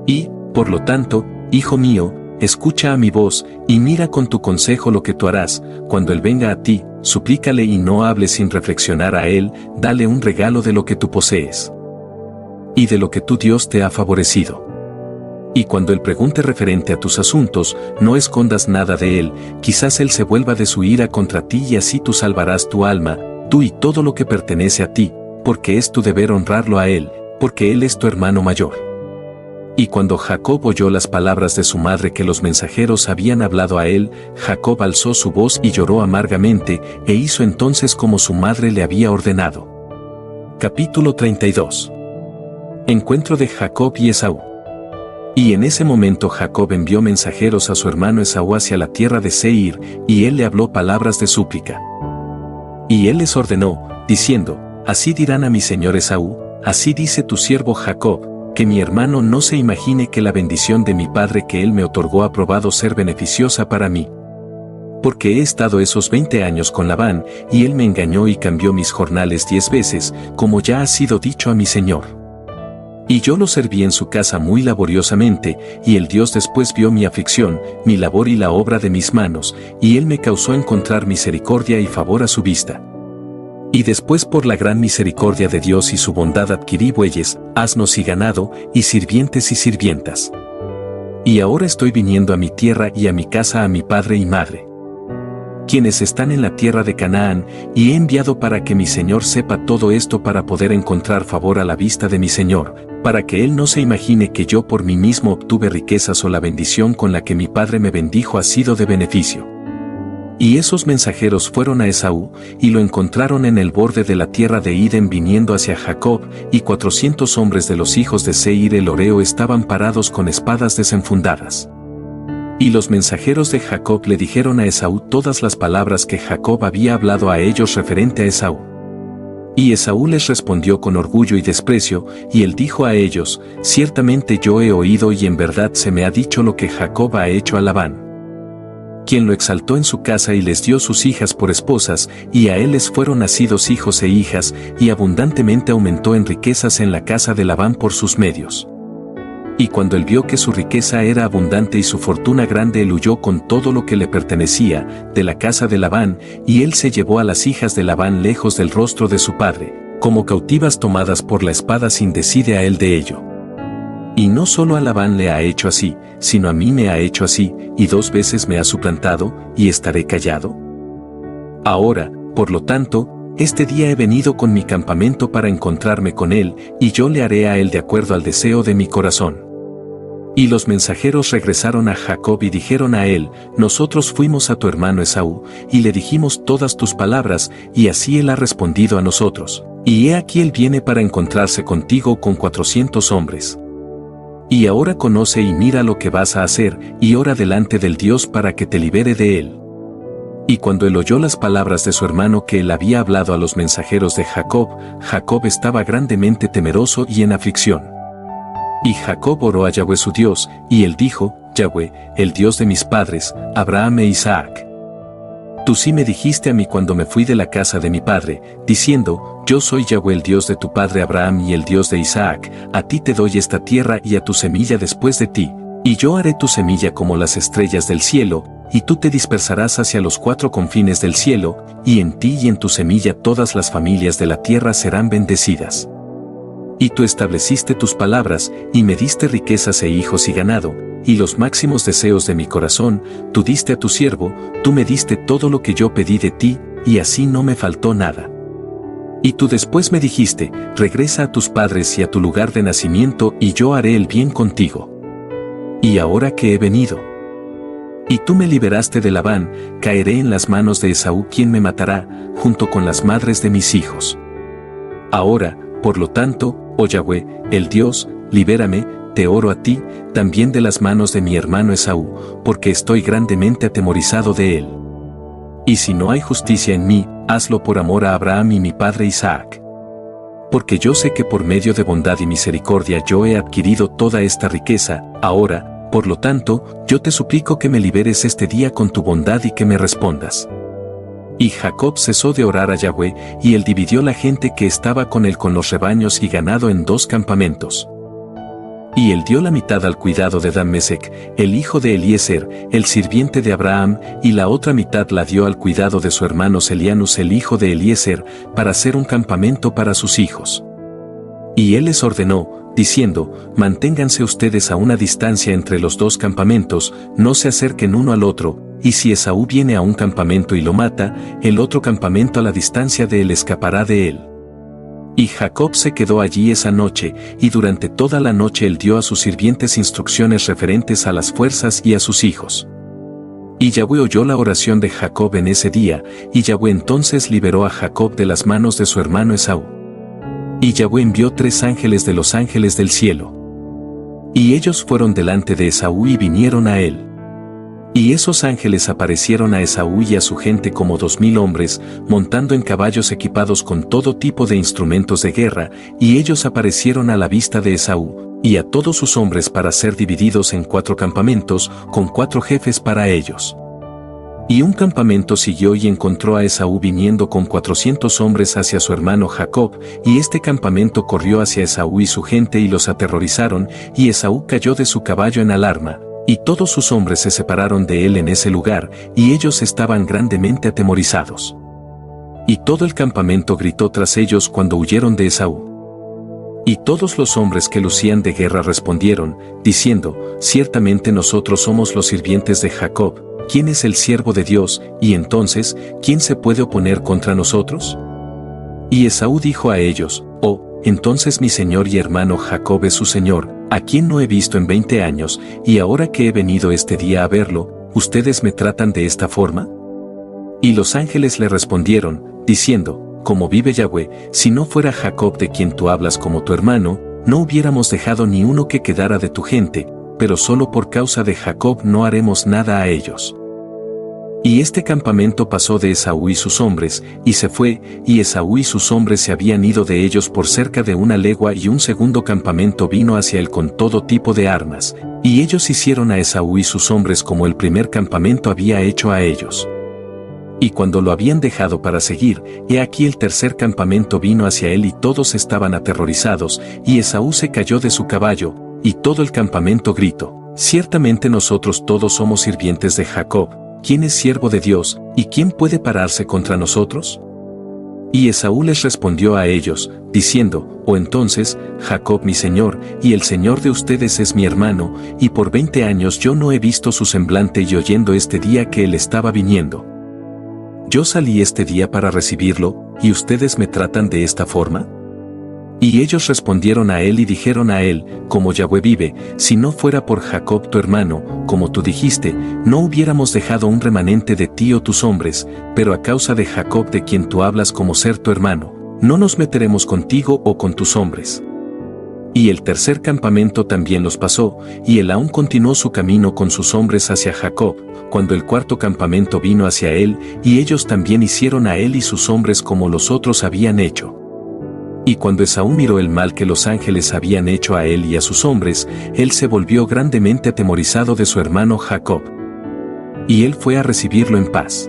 Y, por lo tanto, hijo mío, escucha a mi voz, y mira con tu consejo lo que tú harás, cuando él venga a ti, suplícale y no hables sin reflexionar a él, dale un regalo de lo que tú posees. Y de lo que tu Dios te ha favorecido. Y cuando él pregunte referente a tus asuntos, no escondas nada de él, quizás él se vuelva de su ira contra ti y así tú salvarás tu alma, tú y todo lo que pertenece a ti, porque es tu deber honrarlo a él, porque él es tu hermano mayor. Y cuando Jacob oyó las palabras de su madre que los mensajeros habían hablado a él, Jacob alzó su voz y lloró amargamente, e hizo entonces como su madre le había ordenado. Capítulo 32. Encuentro de Jacob y Esaú. Y en ese momento Jacob envió mensajeros a su hermano Esaú hacia la tierra de Seir, y él le habló palabras de súplica. Y él les ordenó, diciendo, así dirán a mi señor Esaú, así dice tu siervo Jacob, que mi hermano no se imagine que la bendición de mi padre que él me otorgó ha probado ser beneficiosa para mí. Porque he estado esos 20 años con Labán, y él me engañó y cambió mis jornales 10 veces, como ya ha sido dicho a mi señor. Y yo lo serví en su casa muy laboriosamente, y el Dios después vio mi aflicción, mi labor y la obra de mis manos, y él me causó encontrar misericordia y favor a su vista. Y después por la gran misericordia de Dios y su bondad adquirí bueyes, asnos y ganado, y sirvientes y sirvientas. Y ahora estoy viniendo a mi tierra y a mi casa a mi padre y madre, quienes están en la tierra de Canaán, y he enviado para que mi señor sepa todo esto para poder encontrar favor a la vista de mi señor, para que él no se imagine que yo por mí mismo obtuve riquezas o la bendición con la que mi padre me bendijo ha sido de beneficio. Y esos mensajeros fueron a Esaú, y lo encontraron en el borde de la tierra de Edén viniendo hacia Jacob, y 400 hombres de los hijos de Seir el horeo estaban parados con espadas desenfundadas. Y los mensajeros de Jacob le dijeron a Esaú todas las palabras que Jacob había hablado a ellos referente a Esaú. Y Esaú les respondió con orgullo y desprecio, y él dijo a ellos, ciertamente yo he oído y en verdad se me ha dicho lo que Jacob ha hecho a Labán, quien lo exaltó en su casa y les dio sus hijas por esposas, y a él les fueron nacidos hijos e hijas, y abundantemente aumentó en riquezas en la casa de Labán por sus medios. Y cuando él vio que su riqueza era abundante y su fortuna grande, él huyó con todo lo que le pertenecía de la casa de Labán, y él se llevó a las hijas de Labán lejos del rostro de su padre, como cautivas tomadas por la espada, sin decide a él de ello. Y no solo a Labán le ha hecho así, sino a mí me ha hecho así, y 2 veces me ha suplantado, ¿y estaré callado? Ahora, por lo tanto, este día he venido con mi campamento para encontrarme con él, y yo le haré a él de acuerdo al deseo de mi corazón. Y los mensajeros regresaron a Jacob y dijeron a él: nosotros fuimos a tu hermano Esaú, y le dijimos todas tus palabras, y así él ha respondido a nosotros. Y he aquí él viene para encontrarse contigo con 400 hombres. Y ahora conoce y mira lo que vas a hacer, y ora delante del Dios para que te libere de él. Y cuando él oyó las palabras de su hermano que él había hablado a los mensajeros de Jacob, Jacob estaba grandemente temeroso y en aflicción. Y Jacob oró a Yahweh su Dios, y él dijo: Yahweh, el Dios de mis padres, Abraham e Isaac. Tú sí me dijiste a mí cuando me fui de la casa de mi padre, diciendo: yo soy Yahweh, el Dios de tu padre Abraham y el Dios de Isaac, a ti te doy esta tierra y a tu semilla después de ti, y yo haré tu semilla como las estrellas del cielo, y tú te dispersarás hacia los 4 confines del cielo, y en ti y en tu semilla todas las familias de la tierra serán bendecidas. Y tú estableciste tus palabras, y me diste riquezas e hijos y ganado, y los máximos deseos de mi corazón, tú diste a tu siervo, tú me diste todo lo que yo pedí de ti, y así no me faltó nada. Y tú después me dijiste: regresa a tus padres y a tu lugar de nacimiento, y yo haré el bien contigo. Y ahora que he venido, y tú me liberaste de Labán, caeré en las manos de Esaú, quien me matará, junto con las madres de mis hijos. Ahora, por lo tanto, oh Yahweh, el Dios, libérame, te oro a ti, también de las manos de mi hermano Esaú, porque estoy grandemente atemorizado de él. Y si no hay justicia en mí, hazlo por amor a Abraham y mi padre Isaac. Porque yo sé que por medio de bondad y misericordia yo he adquirido toda esta riqueza. Ahora, por lo tanto, yo te suplico que me liberes este día con tu bondad y que me respondas. Y Jacob cesó de orar a Yahweh, y él dividió la gente que estaba con él con los rebaños y ganado en 2 campamentos. Y él dio la mitad al cuidado de Dan-Mesec, el hijo de Eliezer, el sirviente de Abraham, y la otra mitad la dio al cuidado de su hermano Selianus, el hijo de Eliezer, para hacer un campamento para sus hijos. Y él les ordenó, diciendo: manténganse ustedes a una distancia entre los 2 campamentos, no se acerquen uno al otro, y si Esaú viene a un campamento y lo mata, el otro campamento a la distancia de él escapará de él. Y Jacob se quedó allí esa noche, y durante toda la noche él dio a sus sirvientes instrucciones referentes a las fuerzas y a sus hijos. Y Yahweh oyó la oración de Jacob en ese día, y Yahweh entonces liberó a Jacob de las manos de su hermano Esaú. Y Yahweh envió 3 ángeles de los ángeles del cielo. Y ellos fueron delante de Esaú y vinieron a él. Y esos ángeles aparecieron a Esaú y a su gente como 2000 hombres, montando en caballos equipados con todo tipo de instrumentos de guerra, y ellos aparecieron a la vista de Esaú, y a todos sus hombres para ser divididos en 4 campamentos, con 4 jefes para ellos. Y un campamento siguió y encontró a Esaú viniendo con 400 hombres hacia su hermano Jacob, y este campamento corrió hacia Esaú y su gente y los aterrorizaron, y Esaú cayó de su caballo en alarma. Y todos sus hombres se separaron de él en ese lugar, y ellos estaban grandemente atemorizados. Y todo el campamento gritó tras ellos cuando huyeron de Esaú. Y todos los hombres que lucían de guerra respondieron, diciendo: ciertamente nosotros somos los sirvientes de Jacob, ¿quién es el siervo de Dios? Y entonces, ¿quién se puede oponer contra nosotros? Y Esaú dijo a ellos: oh, entonces mi señor y hermano Jacob es su señor, a quien no he visto en 20 años, y ahora que he venido este día a verlo, ¿ustedes me tratan de esta forma? Y los ángeles le respondieron, diciendo: como vive Yahweh, si no fuera Jacob de quien tú hablas como tu hermano, no hubiéramos dejado ni uno que quedara de tu gente, pero solo por causa de Jacob no haremos nada a ellos. Y este campamento pasó de Esaú y sus hombres, y se fue, y Esaú y sus hombres se habían ido de ellos por cerca de 1 legua, y un segundo campamento vino hacia él con todo tipo de armas, y ellos hicieron a Esaú y sus hombres como el primer campamento había hecho a ellos. Y cuando lo habían dejado para seguir, he aquí el tercer campamento vino hacia él y todos estaban aterrorizados, y Esaú se cayó de su caballo, y todo el campamento gritó: ciertamente nosotros todos somos sirvientes de Jacob. ¿Quién es siervo de Dios, y quién puede pararse contra nosotros? Y Esaú les respondió a ellos, diciendo: oh entonces, Jacob mi señor, y el señor de ustedes es mi hermano, y por 20 años yo no he visto su semblante, y oyendo este día que él estaba viniendo, yo salí este día para recibirlo, y ustedes me tratan de esta forma. Y ellos respondieron a él y dijeron a él: como Yahweh vive, si no fuera por Jacob tu hermano, como tú dijiste, no hubiéramos dejado un remanente de ti o tus hombres, pero a causa de Jacob de quien tú hablas como ser tu hermano, no nos meteremos contigo o con tus hombres. Y el tercer campamento también los pasó, y él aún continuó su camino con sus hombres hacia Jacob, cuando el cuarto campamento vino hacia él, y ellos también hicieron a él y sus hombres como los otros habían hecho. Y cuando Esaú miró el mal que los ángeles habían hecho a él y a sus hombres, él se volvió grandemente atemorizado de su hermano Jacob. Y él fue a recibirlo en paz.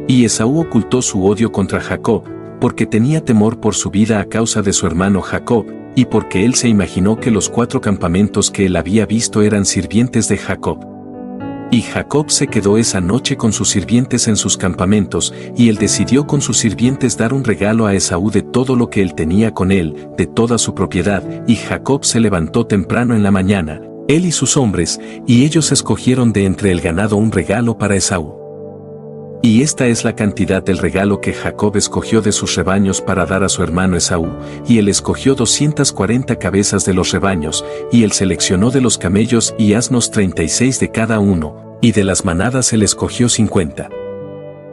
Y Esaú ocultó su odio contra Jacob, porque tenía temor por su vida a causa de su hermano Jacob, y porque él se imaginó que los 4 campamentos que él había visto eran sirvientes de Jacob. Y Jacob se quedó esa noche con sus sirvientes en sus campamentos, y él decidió con sus sirvientes dar un regalo a Esaú de todo lo que él tenía con él, de toda su propiedad, y Jacob se levantó temprano en la mañana, él y sus hombres, y ellos escogieron de entre el ganado un regalo para Esaú. Y esta es la cantidad del regalo que Jacob escogió de sus rebaños para dar a su hermano Esaú, y él escogió 240 cabezas de los rebaños, y él seleccionó de los camellos y asnos 36 de cada uno, y de las manadas él escogió 50.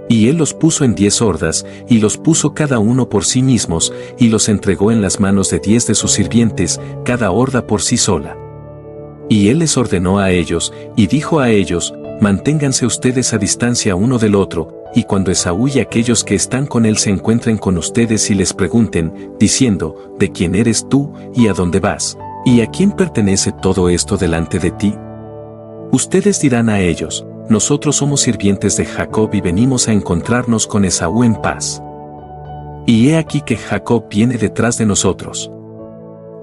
Y él los puso en 10 hordas, y los puso cada uno por sí mismos, y los entregó en las manos de 10 de sus sirvientes, cada horda por sí sola. Y él les ordenó a ellos, y dijo a ellos: manténganse ustedes a distancia uno del otro, y cuando Esaú y aquellos que están con él se encuentren con ustedes y les pregunten, diciendo: ¿de quién eres tú, y a dónde vas, y a quién pertenece todo esto delante de ti? Ustedes dirán a ellos: nosotros somos sirvientes de Jacob y venimos a encontrarnos con Esaú en paz. Y he aquí que Jacob viene detrás de nosotros.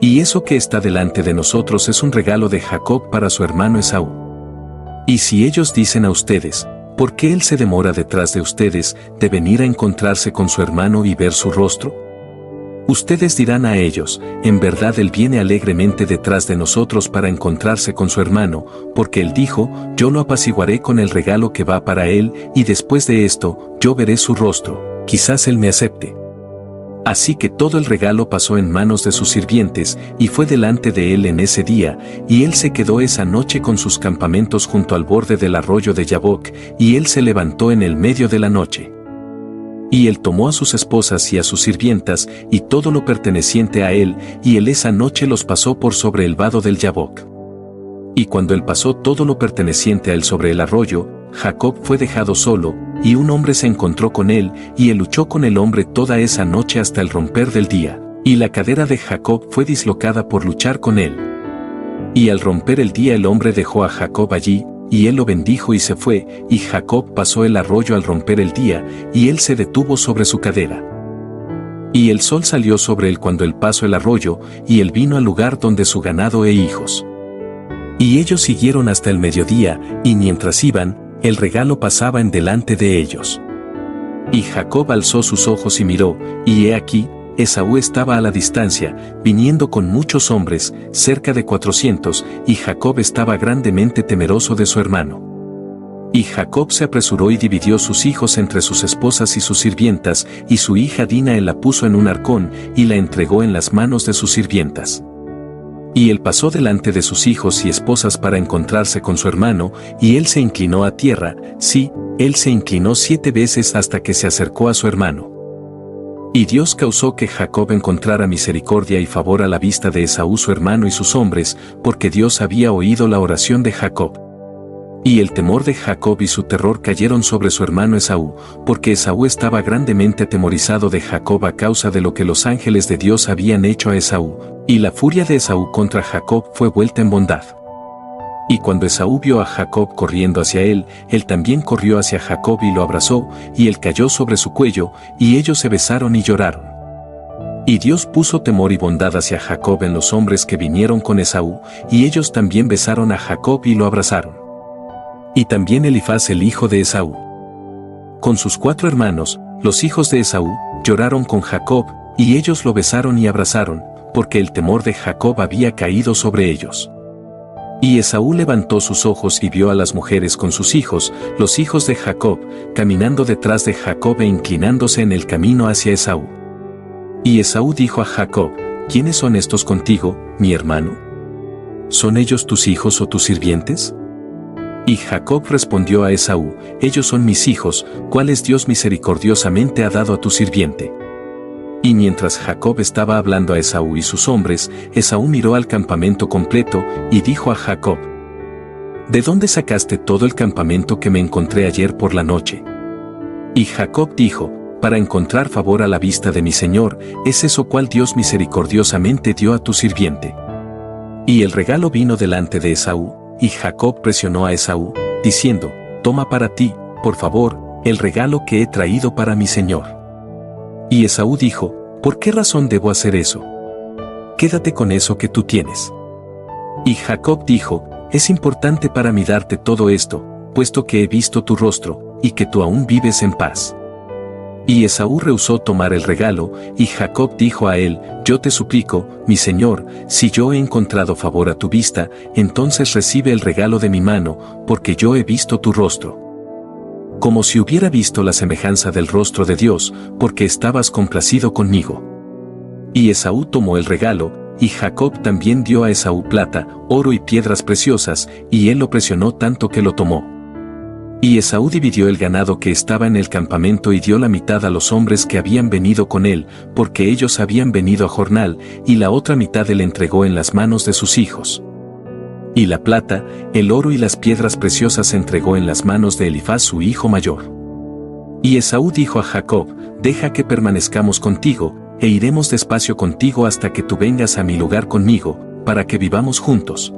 Y eso que está delante de nosotros es un regalo de Jacob para su hermano Esaú. Y si ellos dicen a ustedes: ¿por qué él se demora detrás de ustedes de venir a encontrarse con su hermano y ver su rostro? Ustedes dirán a ellos: en verdad él viene alegremente detrás de nosotros para encontrarse con su hermano, porque él dijo: yo lo apaciguaré con el regalo que va para él, y después de esto, yo veré su rostro, quizás él me acepte. Así que todo el regalo pasó en manos de sus sirvientes, y fue delante de él en ese día, y él se quedó esa noche con sus campamentos junto al borde del arroyo de Yabok, y él se levantó en el medio de la noche. Y él tomó a sus esposas y a sus sirvientas, y todo lo perteneciente a él, y él esa noche los pasó por sobre el vado del Yabok. Y cuando él pasó todo lo perteneciente a él sobre el arroyo, Jacob fue dejado solo, y un hombre se encontró con él, y él luchó con el hombre toda esa noche hasta el romper del día, y la cadera de Jacob fue dislocada por luchar con él. Y al romper el día el hombre dejó a Jacob allí, y él lo bendijo y se fue, y Jacob pasó el arroyo al romper el día, y él se detuvo sobre su cadera. Y el sol salió sobre él cuando él pasó el arroyo, y él vino al lugar donde su ganado e hijos. Y ellos siguieron hasta el mediodía, y mientras iban, el regalo pasaba en delante de ellos. Y Jacob alzó sus ojos y miró, y he aquí, Esaú estaba a la distancia, viniendo con muchos hombres, cerca de 400, y Jacob estaba grandemente temeroso de su hermano. Y Jacob se apresuró y dividió sus hijos entre sus esposas y sus sirvientas, y su hija Dina él la puso en un arcón, y la entregó en las manos de sus sirvientas. Y él pasó delante de sus hijos y esposas para encontrarse con su hermano, y él se inclinó a tierra, sí, él se inclinó 7 veces hasta que se acercó a su hermano. Y Dios causó que Jacob encontrara misericordia y favor a la vista de Esaú su hermano y sus hombres, porque Dios había oído la oración de Jacob. Y el temor de Jacob y su terror cayeron sobre su hermano Esaú, porque Esaú estaba grandemente atemorizado de Jacob a causa de lo que los ángeles de Dios habían hecho a Esaú, y la furia de Esaú contra Jacob fue vuelta en bondad. Y cuando Esaú vio a Jacob corriendo hacia él, él también corrió hacia Jacob y lo abrazó, y él cayó sobre su cuello, y ellos se besaron y lloraron. Y Dios puso temor y bondad hacia Jacob en los hombres que vinieron con Esaú, y ellos también besaron a Jacob y lo abrazaron. Y también Elifaz el hijo de Esaú, con sus 4 hermanos, los hijos de Esaú, lloraron con Jacob, y ellos lo besaron y abrazaron, porque el temor de Jacob había caído sobre ellos. Y Esaú levantó sus ojos y vio a las mujeres con sus hijos, los hijos de Jacob, caminando detrás de Jacob e inclinándose en el camino hacia Esaú. Y Esaú dijo a Jacob: ¿Quiénes son estos contigo, mi hermano? ¿Son ellos tus hijos o tus sirvientes? Y Jacob respondió a Esaú: Ellos son mis hijos, cuales Dios misericordiosamente ha dado a tu sirviente. Y mientras Jacob estaba hablando a Esaú y sus hombres, Esaú miró al campamento completo, y dijo a Jacob: ¿De dónde sacaste todo el campamento que me encontré ayer por la noche? Y Jacob dijo: Para encontrar favor a la vista de mi señor, es eso cual Dios misericordiosamente dio a tu sirviente. Y el regalo vino delante de Esaú, y Jacob presionó a Esaú, diciendo: Toma para ti, por favor, el regalo que he traído para mi señor. Y Esaú dijo: ¿Por qué razón debo hacer eso? Quédate con eso que tú tienes. Y Jacob dijo: Es importante para mí darte todo esto, puesto que he visto tu rostro, y que tú aún vives en paz. Y Esaú rehusó tomar el regalo, y Jacob dijo a él: Yo te suplico, mi señor, si yo he encontrado favor a tu vista, entonces recibe el regalo de mi mano, porque yo he visto tu rostro. Como si hubiera visto la semejanza del rostro de Dios, porque estabas complacido conmigo. Y Esaú tomó el regalo, y Jacob también dio a Esaú plata, oro y piedras preciosas, y él lo presionó tanto que lo tomó. Y Esaú dividió el ganado que estaba en el campamento y dio la mitad a los hombres que habían venido con él, porque ellos habían venido a jornal, y la otra mitad él entregó en las manos de sus hijos. Y la plata, el oro y las piedras preciosas entregó en las manos de Elifaz su hijo mayor. Y Esaú dijo a Jacob: Deja que permanezcamos contigo, e iremos despacio contigo hasta que tú vengas a mi lugar conmigo, para que vivamos juntos.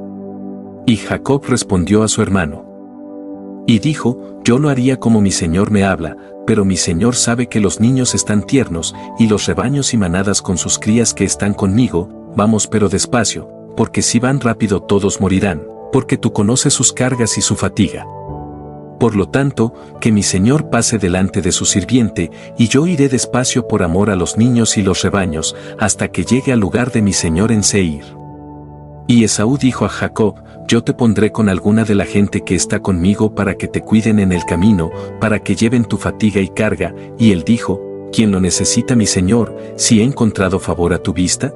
Y Jacob respondió a su hermano. Y dijo: Yo lo haría como mi señor me habla, pero mi señor sabe que los niños están tiernos, y los rebaños y manadas con sus crías que están conmigo, vamos pero despacio, porque si van rápido todos morirán, porque tú conoces sus cargas y su fatiga. Por lo tanto, que mi señor pase delante de su sirviente, y yo iré despacio por amor a los niños y los rebaños, hasta que llegue al lugar de mi señor en Seir. Y Esaú dijo a Jacob: Yo te pondré con alguna de la gente que está conmigo para que te cuiden en el camino, para que lleven tu fatiga y carga. Y él dijo: ¿Quién lo necesita, mi señor, si he encontrado favor a tu vista?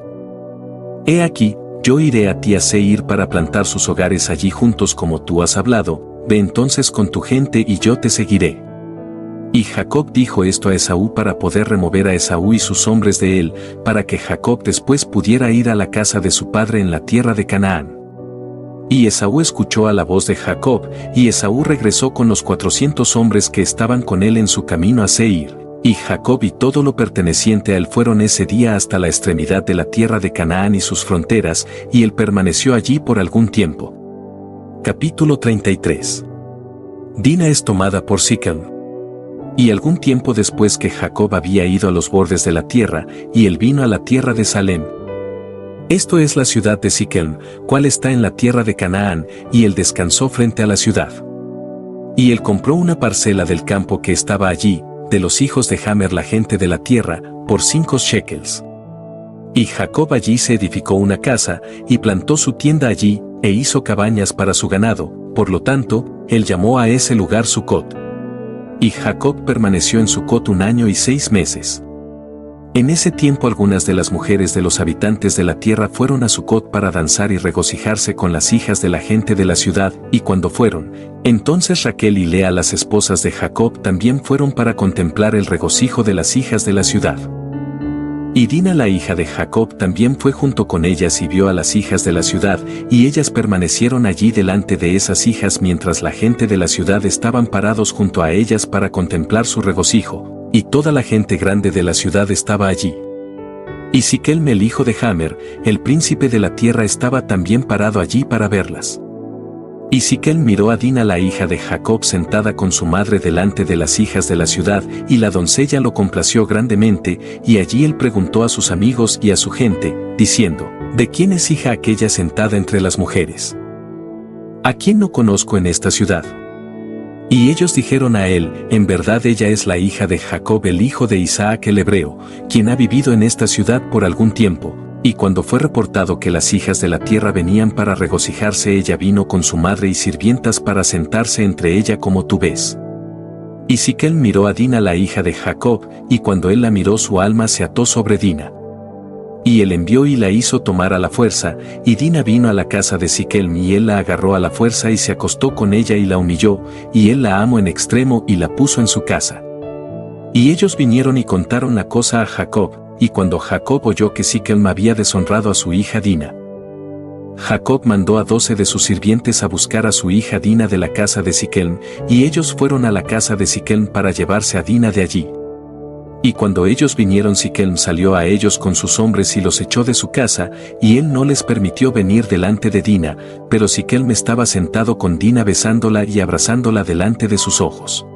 He aquí, yo iré a ti a Seir para plantar sus hogares allí juntos como tú has hablado, ve entonces con tu gente y yo te seguiré. Y Jacob dijo esto a Esaú para poder remover a Esaú y sus hombres de él, para que Jacob después pudiera ir a la casa de su padre en la tierra de Canaán. Y Esaú escuchó a la voz de Jacob, y Esaú regresó con los 400 hombres que estaban con él en su camino a Seir. Y Jacob y todo lo perteneciente a él fueron ese día hasta la extremidad de la tierra de Canaán y sus fronteras, y él permaneció allí por algún tiempo. Capítulo 33. Dina es tomada por Siquem. Y algún tiempo después que Jacob había ido a los bordes de la tierra, y él vino a la tierra de Salem. Esto es la ciudad de Siquem, cual está en la tierra de Canaán, y él descansó frente a la ciudad. Y él compró una parcela del campo que estaba allí, de los hijos de Hamer la gente de la tierra, por 5 shekels. Y Jacob allí se edificó una casa, y plantó su tienda allí, e hizo cabañas para su ganado, por lo tanto, él llamó a ese lugar Sucot. Y Jacob permaneció en Sucot 1 año y 6 meses. En ese tiempo algunas de las mujeres de los habitantes de la tierra fueron a Sucot para danzar y regocijarse con las hijas de la gente de la ciudad, y cuando fueron, entonces Raquel y Lea las esposas de Jacob también fueron para contemplar el regocijo de las hijas de la ciudad. Y Dina la hija de Jacob también fue junto con ellas y vio a las hijas de la ciudad, y ellas permanecieron allí delante de esas hijas mientras la gente de la ciudad estaban parados junto a ellas para contemplar su regocijo, y toda la gente grande de la ciudad estaba allí. Y Siquem el hijo de Hamer, el príncipe de la tierra estaba también parado allí para verlas. Y Siquem miró a Dina la hija de Jacob sentada con su madre delante de las hijas de la ciudad, y la doncella lo complació grandemente, y allí él preguntó a sus amigos y a su gente, diciendo, ¿de quién es hija aquella sentada entre las mujeres? ¿A quién no conozco en esta ciudad? Y ellos dijeron a él, en verdad ella es la hija de Jacob el hijo de Isaac el hebreo, quien ha vivido en esta ciudad por algún tiempo. Y cuando fue reportado que las hijas de la tierra venían para regocijarse, ella vino con su madre y sirvientas para sentarse entre ella como tú ves. Y Siquem miró a Dina la hija de Jacob, y cuando él la miró su alma se ató sobre Dina. Y él envió y la hizo tomar a la fuerza, y Dina vino a la casa de Siquem y él la agarró a la fuerza y se acostó con ella y la humilló, y él la amó en extremo y la puso en su casa. Y ellos vinieron y contaron la cosa a Jacob. Y cuando Jacob oyó que Siquem había deshonrado a su hija Dina, Jacob mandó a 12 de sus sirvientes a buscar a su hija Dina de la casa de Siquem, y ellos fueron a la casa de Siquem para llevarse a Dina de allí. Y cuando ellos vinieron, Siquem salió a ellos con sus hombres y los echó de su casa, y él no les permitió venir delante de Dina, pero Siquem estaba sentado con Dina besándola y abrazándola delante de sus ojos.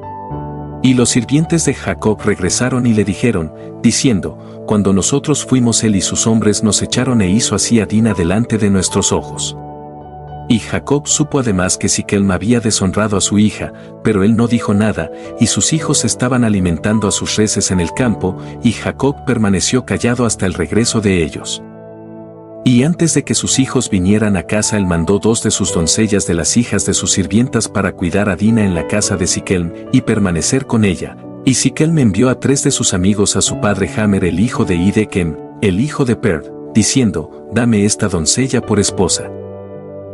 Y los sirvientes de Jacob regresaron y le dijeron, diciendo, cuando nosotros fuimos él y sus hombres nos echaron e hizo así a Dina delante de nuestros ojos. Y Jacob supo además que Siquem había deshonrado a su hija, pero él no dijo nada, y sus hijos estaban alimentando a sus reses en el campo, y Jacob permaneció callado hasta el regreso de ellos. Y antes de que sus hijos vinieran a casa, él mandó 2 de sus doncellas de las hijas de sus sirvientas para cuidar a Dina en la casa de Siquem y permanecer con ella. Y Siquem envió a 3 de sus amigos a su padre Hamer el hijo de Idekem, el hijo de Per, diciendo, dame esta doncella por esposa.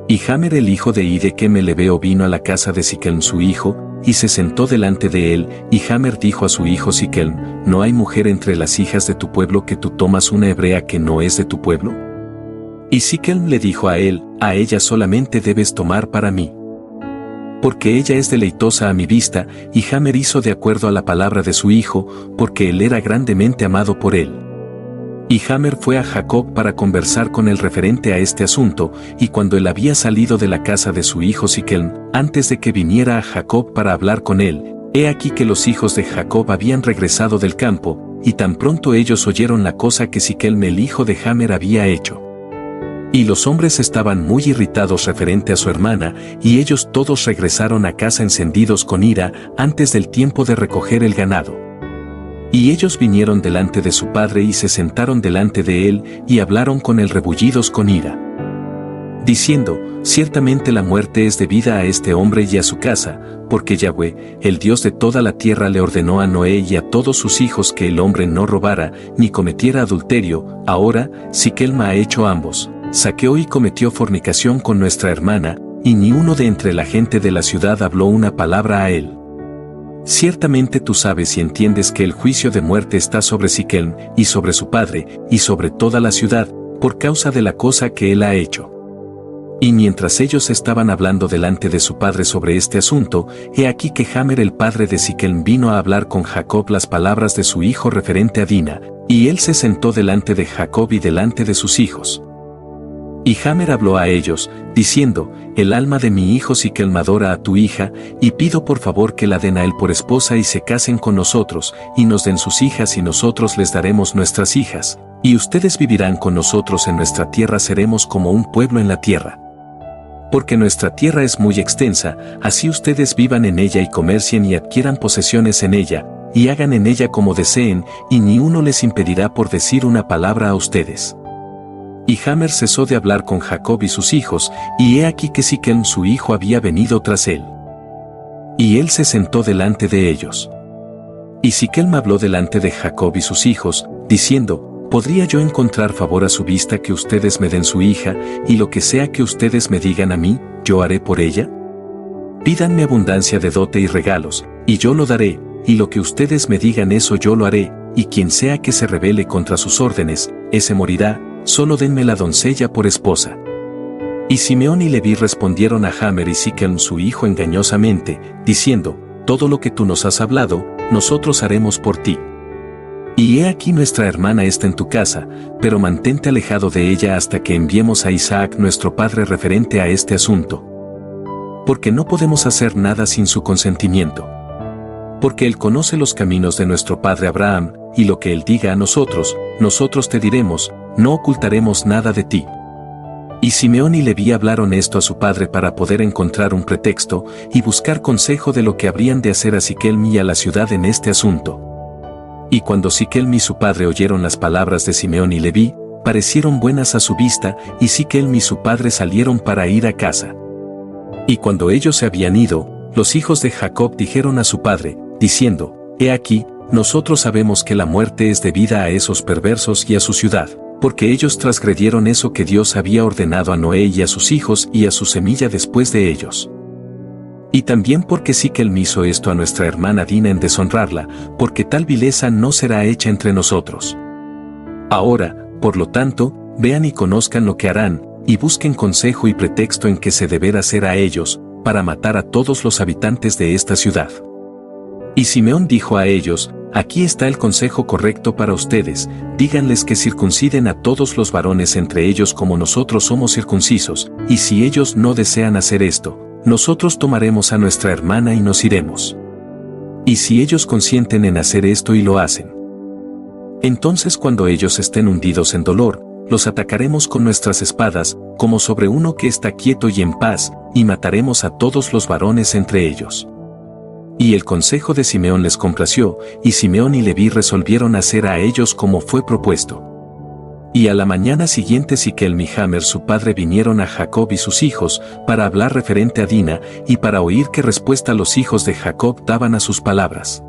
Y Hamer el hijo de Idekem el hebeo vino a la casa de Siquem su hijo, y se sentó delante de él, y Hamer dijo a su hijo Siquem, ¿no hay mujer entre las hijas de tu pueblo que tú tomas una hebrea que no es de tu pueblo? Y Siquem le dijo a él, a ella solamente debes tomar para mí, porque ella es deleitosa a mi vista, y Hamer hizo de acuerdo a la palabra de su hijo, porque él era grandemente amado por él. Y Hamer fue a Jacob para conversar con él referente a este asunto, y cuando él había salido de la casa de su hijo Siquem, antes de que viniera a Jacob para hablar con él, he aquí que los hijos de Jacob habían regresado del campo, y tan pronto ellos oyeron la cosa que Siquem el hijo de Hamer había hecho. Y los hombres estaban muy irritados referente a su hermana, y ellos todos regresaron a casa encendidos con ira, antes del tiempo de recoger el ganado. Y ellos vinieron delante de su padre y se sentaron delante de él, y hablaron con él rebullidos con ira, diciendo, ciertamente la muerte es debida a este hombre y a su casa, porque Yahweh, el Dios de toda la tierra, le ordenó a Noé y a todos sus hijos que el hombre no robara, ni cometiera adulterio. Ahora, Siquem ha hecho ambos. Saqueó y cometió fornicación con nuestra hermana, y ni uno de entre la gente de la ciudad habló una palabra a él. Ciertamente tú sabes y entiendes que el juicio de muerte está sobre Siquem, y sobre su padre, y sobre toda la ciudad, por causa de la cosa que él ha hecho. Y mientras ellos estaban hablando delante de su padre sobre este asunto, he aquí que Hamer el padre de Siquem vino a hablar con Jacob las palabras de su hijo referente a Dina, y él se sentó delante de Jacob y delante de sus hijos. Y Hamer habló a ellos, diciendo, el alma de mi hijo Siquem adora a tu hija, y pido por favor que la den a él por esposa y se casen con nosotros, y nos den sus hijas y nosotros les daremos nuestras hijas, y ustedes vivirán con nosotros en nuestra tierra, seremos como un pueblo en la tierra. Porque nuestra tierra es muy extensa, así ustedes vivan en ella y comercien y adquieran posesiones en ella, y hagan en ella como deseen, y ni uno les impedirá por decir una palabra a ustedes. Y Hamer cesó de hablar con Jacob y sus hijos, y he aquí que Siquem su hijo había venido tras él. Y él se sentó delante de ellos. Y Siquem habló delante de Jacob y sus hijos, diciendo, ¿podría yo encontrar favor a su vista que ustedes me den su hija, y lo que sea que ustedes me digan a mí, yo haré por ella? Pídanme abundancia de dote y regalos, y yo lo daré, y lo que ustedes me digan eso yo lo haré, y quien sea que se rebele contra sus órdenes, ese morirá. Solo denme la doncella por esposa. Y Simeón y Leví respondieron a Hamer y Siquem su hijo engañosamente, diciendo, todo lo que tú nos has hablado, nosotros haremos por ti. Y he aquí nuestra hermana está en tu casa, pero mantente alejado de ella hasta que enviemos a Isaac nuestro padre referente a este asunto. porque no podemos hacer nada sin su consentimiento. Porque Él conoce los caminos de nuestro padre Abraham, y lo que Él diga a nosotros, nosotros te diremos, no ocultaremos nada de ti. Y Simeón y Leví hablaron esto a su padre para poder encontrar un pretexto y buscar consejo de lo que habrían de hacer a Siquem y a la ciudad en este asunto. Y cuando Siquem y su padre oyeron las palabras de Simeón y Leví, parecieron buenas a su vista, y Siquem y su padre salieron para ir a casa. Y cuando ellos se habían ido, los hijos de Jacob dijeron a su padre, diciendo, He aquí, nosotros sabemos que la muerte es debida a esos perversos y a su ciudad, porque ellos transgredieron eso que Dios había ordenado a Noé y a sus hijos y a su semilla después de ellos. Y también porque Siquem hizo esto a nuestra hermana Dina en deshonrarla, porque tal vileza no será hecha entre nosotros. Ahora, por lo tanto, vean y conozcan lo que harán, y busquen consejo y pretexto en que se deberá hacer a ellos, para matar a todos los habitantes de esta ciudad. Y Simeón dijo a ellos, Aquí está el consejo correcto para ustedes, díganles que circunciden a todos los varones entre ellos como nosotros somos circuncisos, y si ellos no desean hacer esto, nosotros tomaremos a nuestra hermana y nos iremos. Y si ellos consienten en hacer esto y lo hacen, entonces cuando ellos estén hundidos en dolor, los atacaremos con nuestras espadas, como sobre uno que está quieto y en paz, y mataremos a todos los varones entre ellos. Y el consejo de Simeón les complació, y Simeón y Leví resolvieron hacer a ellos como fue propuesto. Y a la mañana siguiente Siquem y Hamer su padre vinieron a Jacob y sus hijos, para hablar referente a Dina, y para oír qué respuesta los hijos de Jacob daban a sus palabras.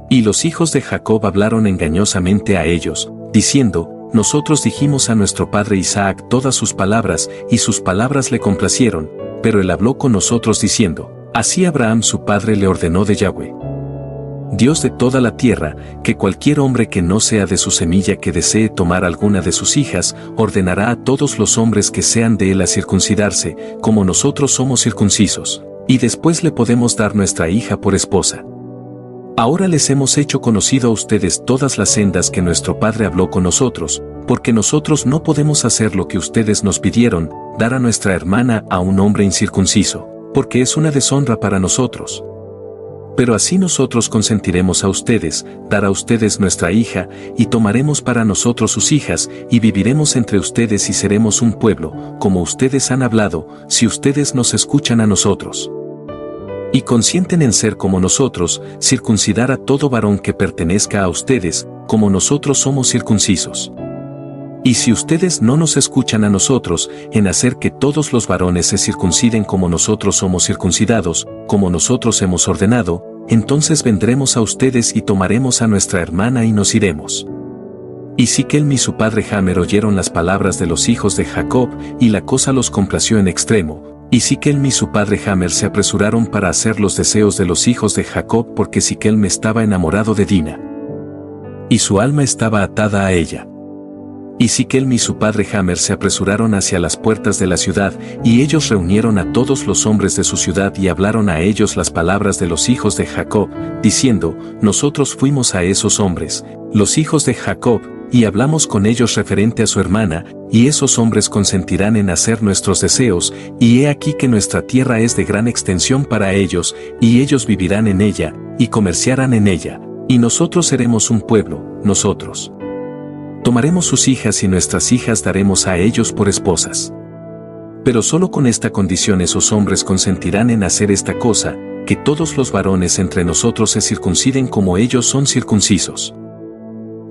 Y los hijos de Jacob hablaron engañosamente a ellos, diciendo, Nosotros dijimos a nuestro padre Isaac todas sus palabras, y sus palabras le complacieron, pero él habló con nosotros diciendo, Así Abraham su padre le ordenó de Yahweh, Dios de toda la tierra, que cualquier hombre que no sea de su semilla que desee tomar alguna de sus hijas, ordenará a todos los hombres que sean de él a circuncidarse, como nosotros somos circuncisos, y después le podemos dar nuestra hija por esposa. Ahora les hemos hecho conocido a ustedes todas las sendas que nuestro padre habló con nosotros, porque nosotros no podemos hacer lo que ustedes nos pidieron, dar a nuestra hermana a un hombre incircunciso, porque es una deshonra para nosotros. Pero así nosotros consentiremos a ustedes, dar a ustedes nuestra hija, y tomaremos para nosotros sus hijas, y viviremos entre ustedes y seremos un pueblo, como ustedes han hablado, si ustedes nos escuchan a nosotros. Y consienten en ser como nosotros, circuncidar a todo varón que pertenezca a ustedes, como nosotros somos circuncisos. Y si ustedes no nos escuchan a nosotros, en hacer que todos los varones se circunciden como nosotros somos circuncidados, como nosotros hemos ordenado, entonces vendremos a ustedes y tomaremos a nuestra hermana y nos iremos. Y Siquem y su padre Hamer oyeron las palabras de los hijos de Jacob, y la cosa los complació en extremo. Y Siquem y su padre Hamer se apresuraron para hacer los deseos de los hijos de Jacob porque Siquem estaba enamorado de Dina. Y su alma estaba atada a ella. Y Siquem y su padre Hamer se apresuraron hacia las puertas de la ciudad, y ellos reunieron a todos los hombres de su ciudad y hablaron a ellos las palabras de los hijos de Jacob, diciendo, Nosotros fuimos a esos hombres, los hijos de Jacob, y hablamos con ellos referente a su hermana, y esos hombres consentirán en hacer nuestros deseos, y he aquí que nuestra tierra es de gran extensión para ellos, y ellos vivirán en ella, y comerciarán en ella, y nosotros seremos un pueblo, nosotros. Tomaremos sus hijas y nuestras hijas daremos a ellos por esposas. Pero solo con esta condición esos hombres consentirán en hacer esta cosa, que todos los varones entre nosotros se circunciden como ellos son circuncisos.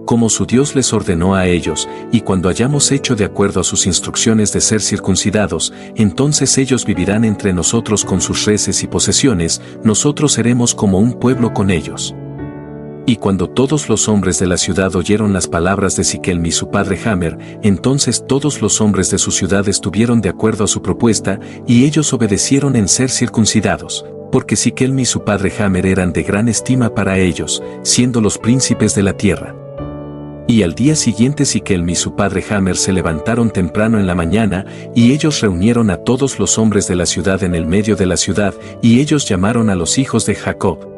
Como su Dios les ordenó a ellos, y cuando hayamos hecho de acuerdo a sus instrucciones de ser circuncidados, entonces ellos vivirán entre nosotros con sus reses y posesiones, nosotros seremos como un pueblo con ellos. Y cuando todos los hombres de la ciudad oyeron las palabras de Siquem y su padre Hamer, entonces todos los hombres de su ciudad estuvieron de acuerdo a su propuesta, y ellos obedecieron en ser circuncidados, porque Siquem y su padre Hamer eran de gran estima para ellos, siendo los príncipes de la tierra. Y al día siguiente Siquem y su padre Hamer se levantaron temprano en la mañana, y ellos reunieron a todos los hombres de la ciudad en el medio de la ciudad, y ellos llamaron a los hijos de Jacob,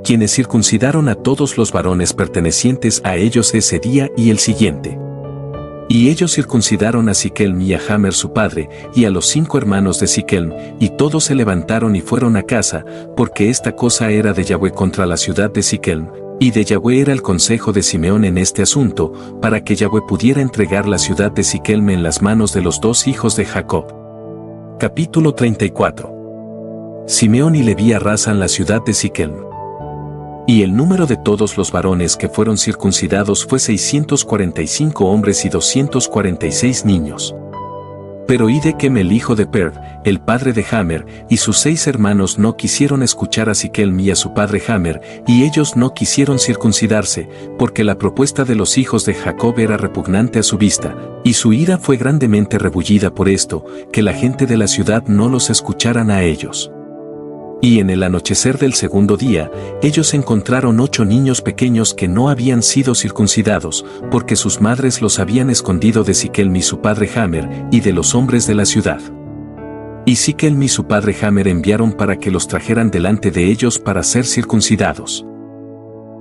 quienes circuncidaron a todos los varones pertenecientes a ellos ese día y el siguiente. Y ellos circuncidaron a Siquelm y a Hamer su padre, y a los 5 hermanos de Siquelm, y todos se levantaron y fueron a casa, porque esta cosa era de Yahweh contra la ciudad de Siquelm, y de Yahweh era el consejo de Simeón en este asunto, para que Yahweh pudiera entregar la ciudad de Siquelm en las manos de los 2 hijos de Jacob. Capítulo 34. Simeón y Leví arrasan la ciudad de Siquelm. Y el número de todos los varones que fueron circuncidados fue 645 hombres y 246 niños. Pero Hidequem el hijo de Per, el padre de Hamer, y sus 6 hermanos no quisieron escuchar a Siquelm y a su padre Hamer, y ellos no quisieron circuncidarse, porque la propuesta de los hijos de Jacob era repugnante a su vista, y su ira fue grandemente rebullida por esto, que la gente de la ciudad no los escucharan a ellos. Y en el anochecer del segundo día, ellos encontraron 8 niños pequeños que no habían sido circuncidados, porque sus madres los habían escondido de Siquelm y su padre Hamer, y de los hombres de la ciudad. Y Siquelm y su padre Hamer enviaron para que los trajeran delante de ellos para ser circuncidados.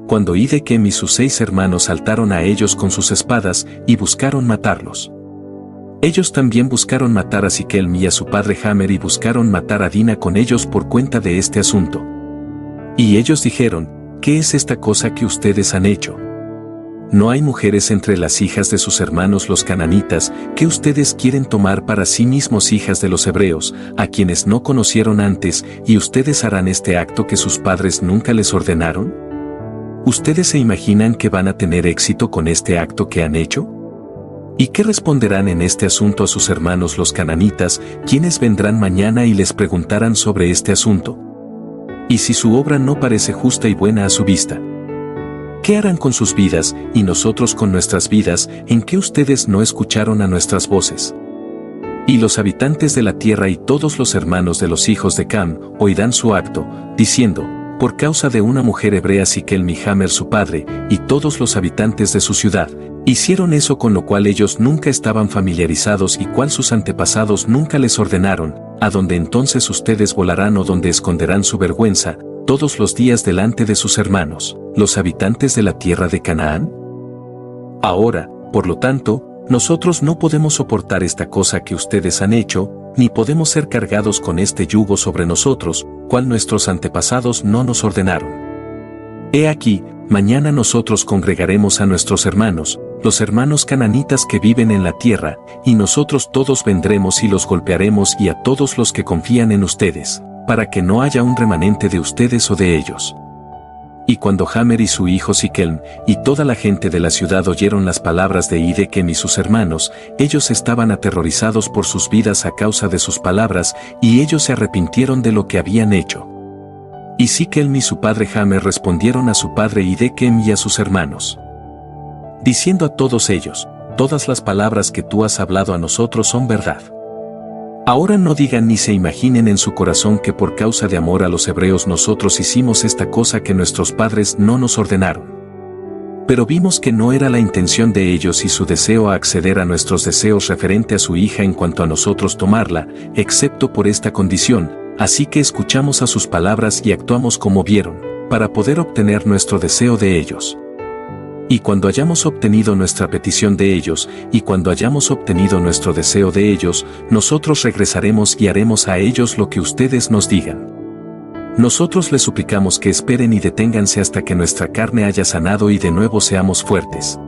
Cuando Hidequem y sus 6 hermanos saltaron a ellos con sus espadas, y buscaron matarlos. Ellos también buscaron matar a Siquelm y a su padre Hamer y buscaron matar a Dina con ellos por cuenta de este asunto. Y ellos dijeron, ¿qué es esta cosa que ustedes han hecho? ¿No hay mujeres entre las hijas de sus hermanos los cananitas que ustedes quieren tomar para sí mismos hijas de los hebreos, a quienes no conocieron antes, y ustedes harán este acto que sus padres nunca les ordenaron? ¿Ustedes se imaginan que van a tener éxito con este acto que han hecho? ¿Y qué responderán en este asunto a sus hermanos los cananitas, quienes vendrán mañana y les preguntarán sobre este asunto? ¿Y si su obra no parece justa y buena a su vista? ¿Qué harán con sus vidas, y nosotros con nuestras vidas, en que ustedes no escucharon a nuestras voces? Y los habitantes de la tierra y todos los hermanos de los hijos de Cam oirán su acto, diciendo, por causa de una mujer hebrea Siquelm y Hamer su padre, y todos los habitantes de su ciudad, hicieron eso con lo cual ellos nunca estaban familiarizados y cual sus antepasados nunca les ordenaron, a donde entonces ustedes volarán o donde esconderán su vergüenza, todos los días delante de sus hermanos, los habitantes de la tierra de Canaán. Ahora, por lo tanto, nosotros no podemos soportar esta cosa que ustedes han hecho, ni podemos ser cargados con este yugo sobre nosotros, cual nuestros antepasados no nos ordenaron. He aquí, mañana nosotros congregaremos a nuestros hermanos, los hermanos cananitas que viven en la tierra, y nosotros todos vendremos y los golpearemos y a todos los que confían en ustedes, para que no haya un remanente de ustedes o de ellos. Y cuando Hamer y su hijo Siquelm, y toda la gente de la ciudad oyeron las palabras de Hidequem y sus hermanos, ellos estaban aterrorizados por sus vidas a causa de sus palabras, y ellos se arrepintieron de lo que habían hecho. Y Siquelm y su padre Hamer respondieron a su padre Hidequem y a sus hermanos, diciendo a todos ellos, todas las palabras que tú has hablado a nosotros son verdad. Ahora no digan ni se imaginen en su corazón que por causa de amor a los hebreos nosotros hicimos esta cosa que nuestros padres no nos ordenaron. Pero vimos que no era la intención de ellos y su deseo a acceder a nuestros deseos referente a su hija en cuanto a nosotros tomarla, excepto por esta condición, así que escuchamos a sus palabras y actuamos como vieron, para poder obtener nuestro deseo de ellos. Y cuando hayamos obtenido nuestra petición de ellos, y cuando hayamos obtenido nuestro deseo de ellos, nosotros regresaremos y haremos a ellos lo que ustedes nos digan. Nosotros les suplicamos que esperen y deténganse hasta que nuestra carne haya sanado y de nuevo seamos fuertes.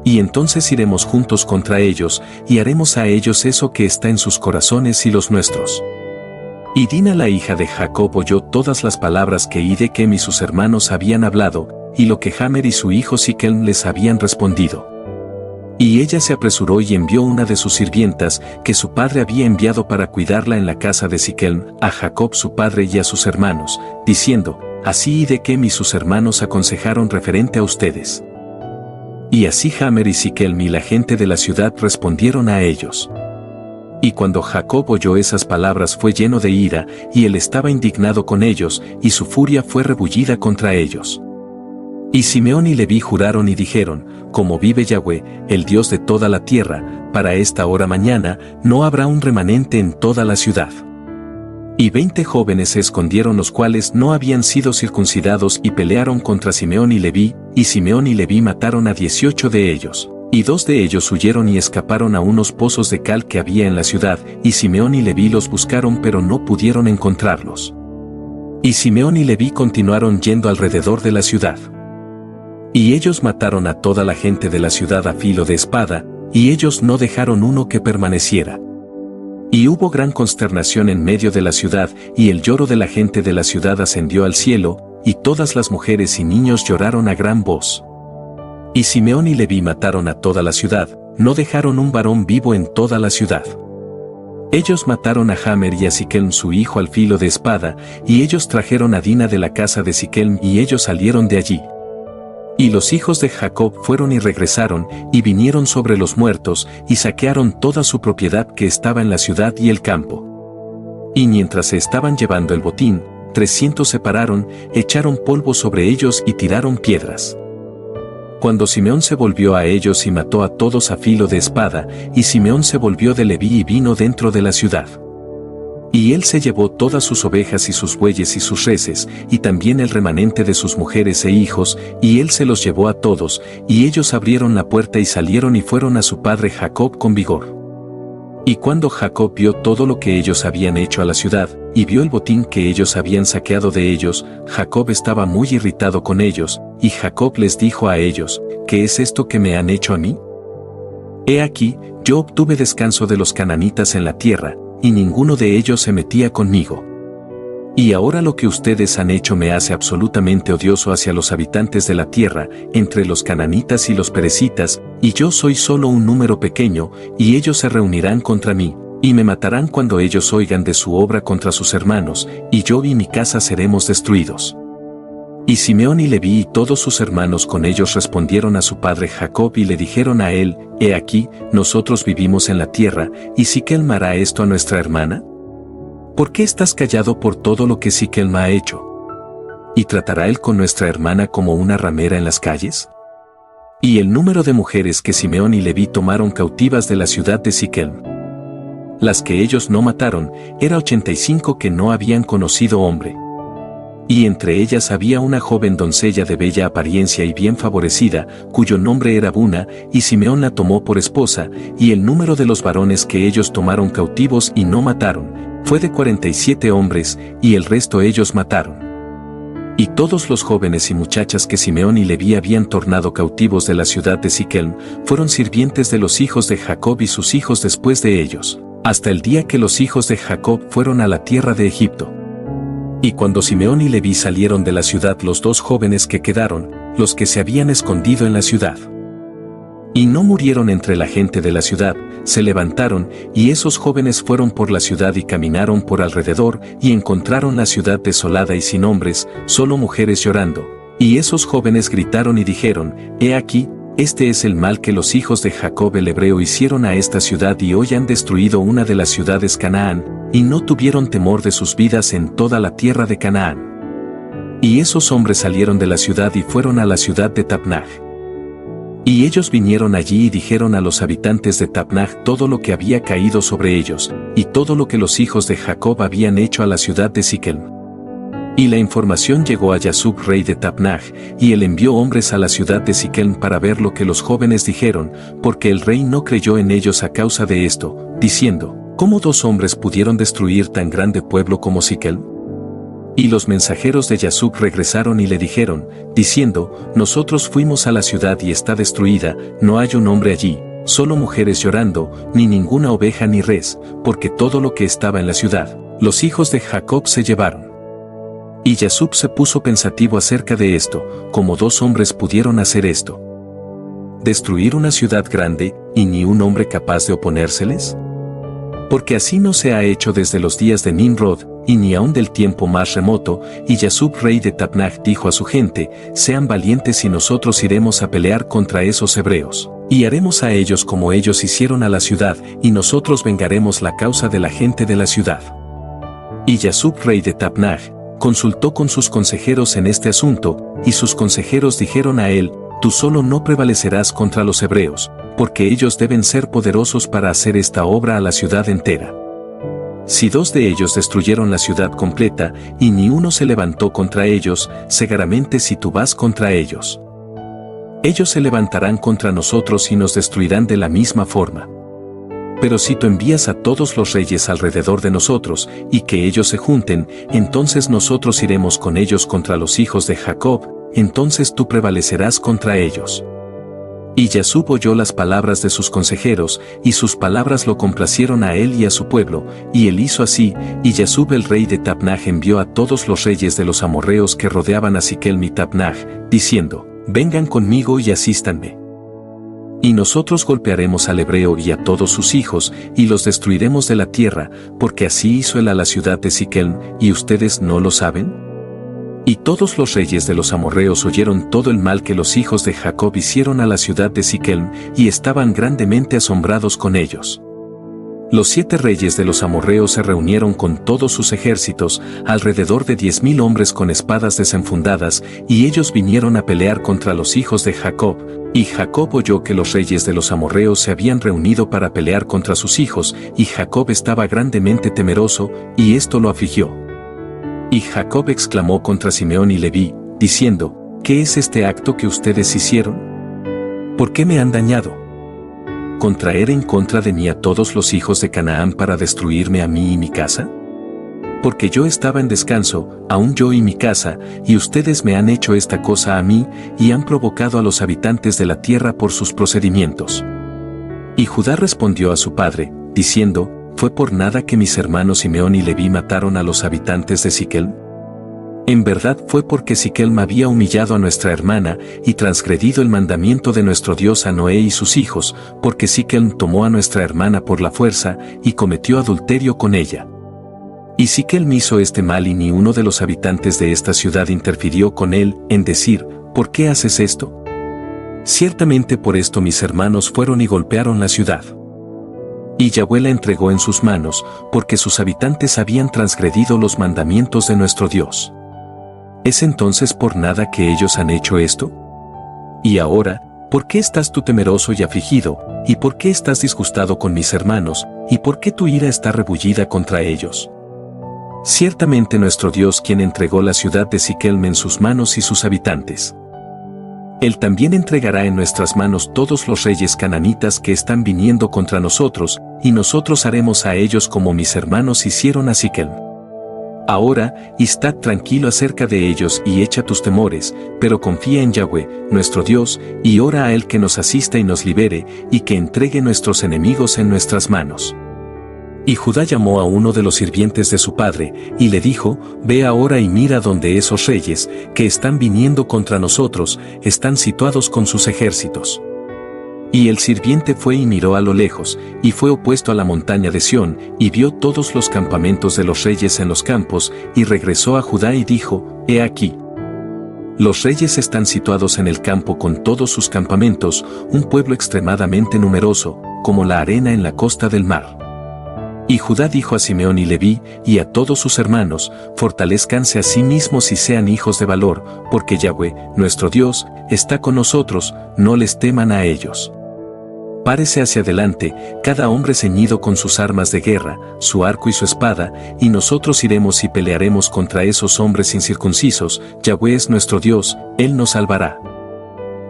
Y entonces iremos juntos contra ellos, y haremos a ellos eso que está en sus corazones y los nuestros. Y Dina la hija de Jacob oyó todas las palabras que Hidequem y sus hermanos habían hablado, y lo que Hamer y su hijo Siquelm les habían respondido. Y ella se apresuró y envió una de sus sirvientas, que su padre había enviado para cuidarla en la casa de Siquelm, a Jacob su padre y a sus hermanos, diciendo, así Hidequem y sus hermanos aconsejaron referente a ustedes. Y así Hamer y Siquelm y la gente de la ciudad respondieron a ellos. Y cuando Jacob oyó esas palabras fue lleno de ira, y él estaba indignado con ellos, y su furia fue rebullida contra ellos. Y Simeón y Leví juraron y dijeron, como vive Yahweh, el Dios de toda la tierra, para esta hora mañana, no habrá un remanente en toda la ciudad. Y 20 jóvenes se escondieron los cuales no habían sido circuncidados y pelearon contra Simeón y Leví, y Simeón y Leví mataron a 18 de ellos. Y dos de ellos huyeron y escaparon a unos pozos de cal que había en la ciudad, y Simeón y Leví los buscaron pero no pudieron encontrarlos. Y Simeón y Leví continuaron yendo alrededor de la ciudad. Y ellos mataron a toda la gente de la ciudad a filo de espada, y ellos no dejaron uno que permaneciera. Y hubo gran consternación en medio de la ciudad, y el lloro de la gente de la ciudad ascendió al cielo, y todas las mujeres y niños lloraron a gran voz. Y Simeón y Leví mataron a toda la ciudad, no dejaron un varón vivo en toda la ciudad. Ellos mataron a Hamer y a Siquelm su hijo al filo de espada, y ellos trajeron a Dina de la casa de Siquelm y ellos salieron de allí. Y los hijos de Jacob fueron y regresaron, y vinieron sobre los muertos, y saquearon toda su propiedad que estaba en la ciudad y el campo. Y mientras se estaban llevando el botín, 300 se pararon, echaron polvo sobre ellos y tiraron piedras. Cuando Simeón se volvió a ellos y mató a todos a filo de espada, y Simeón se volvió de Leví y vino dentro de la ciudad. Y él se llevó todas sus ovejas y sus bueyes y sus reses, y también el remanente de sus mujeres e hijos, y él se los llevó a todos, y ellos abrieron la puerta y salieron y fueron a su padre Jacob con vigor. Y cuando Jacob vio todo lo que ellos habían hecho a la ciudad, y vio el botín que ellos habían saqueado de ellos, Jacob estaba muy irritado con ellos, y Jacob les dijo a ellos, ¿qué es esto que me han hecho a mí? He aquí, yo obtuve descanso de los cananitas en la tierra, y ninguno de ellos se metía conmigo. Y ahora lo que ustedes han hecho me hace absolutamente odioso hacia los habitantes de la tierra, entre los cananitas y los perecitas, y yo soy solo un número pequeño, y ellos se reunirán contra mí, y me matarán cuando ellos oigan de su obra contra sus hermanos, y yo y mi casa seremos destruidos. Y Simeón y Leví y todos sus hermanos con ellos respondieron a su padre Jacob y le dijeron a él, he aquí, nosotros vivimos en la tierra, ¿y Siquelm hará esto a nuestra hermana? ¿Por qué estás callado por todo lo que Siquelm ha hecho? ¿Y tratará él con nuestra hermana como una ramera en las calles? Y el número de mujeres que Simeón y Leví tomaron cautivas de la ciudad de Siquelm, las que ellos no mataron, era 85 que no habían conocido hombre. Y entre ellas había una joven doncella de bella apariencia y bien favorecida, cuyo nombre era Buna, y Simeón la tomó por esposa, y el número de los varones que ellos tomaron cautivos y no mataron, fue de 47 hombres, y el resto ellos mataron. Y todos los jóvenes y muchachas que Simeón y Leví habían tornado cautivos de la ciudad de Siquelm, fueron sirvientes de los hijos de Jacob y sus hijos después de ellos, hasta el día que los hijos de Jacob fueron a la tierra de Egipto. Y cuando Simeón y Leví salieron de la ciudad los dos jóvenes que quedaron, los que se habían escondido en la ciudad, y no murieron entre la gente de la ciudad, se levantaron, y esos jóvenes fueron por la ciudad y caminaron por alrededor, y encontraron la ciudad desolada y sin hombres, solo mujeres llorando. Y esos jóvenes gritaron y dijeron, he aquí, este es el mal que los hijos de Jacob el hebreo hicieron a esta ciudad y hoy han destruido una de las ciudades Canaán, y no tuvieron temor de sus vidas en toda la tierra de Canaán. Y esos hombres salieron de la ciudad y fueron a la ciudad de Tapnach. Y ellos vinieron allí y dijeron a los habitantes de Tapnach todo lo que había caído sobre ellos, y todo lo que los hijos de Jacob habían hecho a la ciudad de Siquelm. Y la información llegó a Yasub rey de Tapnach, y él envió hombres a la ciudad de Siquelm para ver lo que los jóvenes dijeron, porque el rey no creyó en ellos a causa de esto, diciendo, ¿cómo dos hombres pudieron destruir tan grande pueblo como Siquelm? Y los mensajeros de Yasub regresaron y le dijeron, diciendo, nosotros fuimos a la ciudad y está destruida, no hay un hombre allí, solo mujeres llorando, ni ninguna oveja ni res, porque todo lo que estaba en la ciudad, los hijos de Jacob se llevaron. Y Yasub se puso pensativo acerca de esto, como dos hombres pudieron hacer esto. ¿Destruir una ciudad grande, y ni un hombre capaz de oponérseles? Porque así no se ha hecho desde los días de Nimrod, y ni aun del tiempo más remoto, y Yasub rey de Tapnach dijo a su gente, sean valientes y nosotros iremos a pelear contra esos hebreos, y haremos a ellos como ellos hicieron a la ciudad, y nosotros vengaremos la causa de la gente de la ciudad. Y Yasub rey de Tapnach consultó con sus consejeros en este asunto, y sus consejeros dijeron a él, tú solo no prevalecerás contra los hebreos, porque ellos deben ser poderosos para hacer esta obra a la ciudad entera. Si dos de ellos destruyeron la ciudad completa, y ni uno se levantó contra ellos, seguramente si tú vas contra ellos. Ellos se levantarán contra nosotros y nos destruirán de la misma forma. Pero si tú envías a todos los reyes alrededor de nosotros, y que ellos se junten, entonces nosotros iremos con ellos contra los hijos de Jacob, entonces tú prevalecerás contra ellos. Y Yasub oyó las palabras de sus consejeros, y sus palabras lo complacieron a él y a su pueblo, y él hizo así, y Yasub el rey de Tapnach envió a todos los reyes de los amorreos que rodeaban a Siquelm y Tapnach, diciendo, vengan conmigo y asístanme. Y nosotros golpearemos al hebreo y a todos sus hijos, y los destruiremos de la tierra, porque así hizo él a la ciudad de Siquelm, ¿y ustedes no lo saben? Y todos los reyes de los amorreos oyeron todo el mal que los hijos de Jacob hicieron a la ciudad de Siquelm, y estaban grandemente asombrados con ellos. Los 7 reyes de los amorreos se reunieron con todos sus ejércitos, alrededor de 10,000 hombres con espadas desenfundadas, y ellos vinieron a pelear contra los hijos de Jacob, y Jacob oyó que los reyes de los amorreos se habían reunido para pelear contra sus hijos, y Jacob estaba grandemente temeroso, y esto lo afligió. Y Jacob exclamó contra Simeón y Leví, diciendo, ¿qué es este acto que ustedes hicieron? ¿Por qué me han dañado? ¿Contraer en contra de mí a todos los hijos de Canaán para destruirme a mí y mi casa? Porque yo estaba en descanso, aun yo y mi casa, y ustedes me han hecho esta cosa a mí, y han provocado a los habitantes de la tierra por sus procedimientos. Y Judá respondió a su padre, diciendo, ¿fue por nada que mis hermanos Simeón y Leví mataron a los habitantes de Siquelm? En verdad fue porque Siquelm había humillado a nuestra hermana y transgredido el mandamiento de nuestro Dios a Noé y sus hijos, porque Siquelm tomó a nuestra hermana por la fuerza y cometió adulterio con ella. Y Siquelm hizo este mal y ni uno de los habitantes de esta ciudad interfirió con él en decir, ¿por qué haces esto? Ciertamente por esto mis hermanos fueron y golpearon la ciudad. Y Yahweh la entregó en sus manos, porque sus habitantes habían transgredido los mandamientos de nuestro Dios. ¿Es entonces por nada que ellos han hecho esto? Y ahora, ¿por qué estás tú temeroso y afligido, y por qué estás disgustado con mis hermanos, y por qué tu ira está rebullida contra ellos? Ciertamente nuestro Dios quien entregó la ciudad de Siquelm en sus manos y sus habitantes. Él también entregará en nuestras manos todos los reyes cananitas que están viniendo contra nosotros, y nosotros haremos a ellos como mis hermanos hicieron a Siquelm. Ahora, estad tranquilo acerca de ellos y echa tus temores, pero confía en Yahweh, nuestro Dios, y ora a Él que nos asista y nos libere, y que entregue nuestros enemigos en nuestras manos. Y Judá llamó a uno de los sirvientes de su padre, y le dijo, ve ahora y mira donde esos reyes, que están viniendo contra nosotros, están situados con sus ejércitos. Y el sirviente fue y miró a lo lejos, y fue opuesto a la montaña de Sión, y vio todos los campamentos de los reyes en los campos, y regresó a Judá y dijo, he aquí. Los reyes están situados en el campo con todos sus campamentos, un pueblo extremadamente numeroso, como la arena en la costa del mar. Y Judá dijo a Simeón y Leví, y a todos sus hermanos, fortalezcanse a sí mismos y sean hijos de valor, porque Yahweh, nuestro Dios, está con nosotros, no les teman a ellos. Párese hacia adelante, cada hombre ceñido con sus armas de guerra, su arco y su espada, y nosotros iremos y pelearemos contra esos hombres incircuncisos, Yahweh es nuestro Dios, Él nos salvará.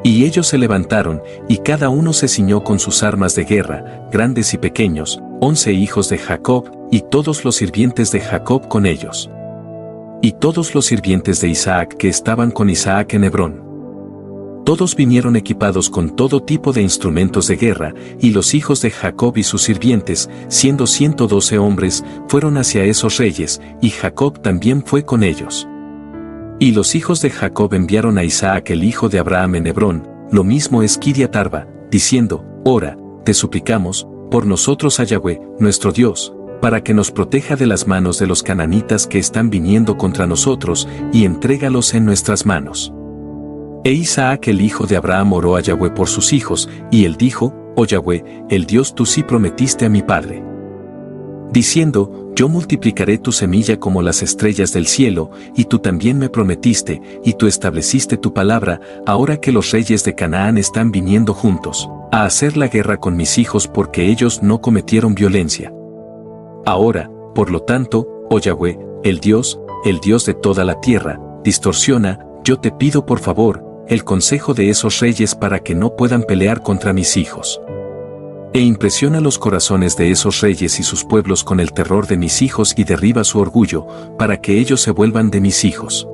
Y ellos se levantaron, y cada uno se ciñó con sus armas de guerra, grandes y pequeños, 11 hijos de Jacob, y todos los sirvientes de Jacob con ellos. Y todos los sirvientes de Isaac que estaban con Isaac en Hebrón. Todos vinieron equipados con todo tipo de instrumentos de guerra, y los hijos de Jacob y sus sirvientes, siendo 112 hombres, fueron hacia esos reyes, y Jacob también fue con ellos. Y los hijos de Jacob enviaron a Isaac el hijo de Abraham en Hebrón, lo mismo es Kiriat Arba, diciendo, ora, te suplicamos, por nosotros a Yahweh, nuestro Dios, para que nos proteja de las manos de los cananitas que están viniendo contra nosotros, y entrégalos en nuestras manos. E Isaac el hijo de Abraham oró a Yahweh por sus hijos, y él dijo, oh Yahweh, el Dios tú sí prometiste a mi padre, diciendo, yo multiplicaré tu semilla como las estrellas del cielo, y tú también me prometiste, y tú estableciste tu palabra, ahora que los reyes de Canaán están viniendo juntos, a hacer la guerra con mis hijos porque ellos no cometieron violencia. Ahora, por lo tanto, oh Yahweh, el Dios de toda la tierra, distorsiona, yo te pido por favor, el consejo de esos reyes para que no puedan pelear contra mis hijos. E impresiona los corazones de esos reyes y sus pueblos con el terror de mis hijos y derriba su orgullo, para que ellos se vuelvan de mis hijos.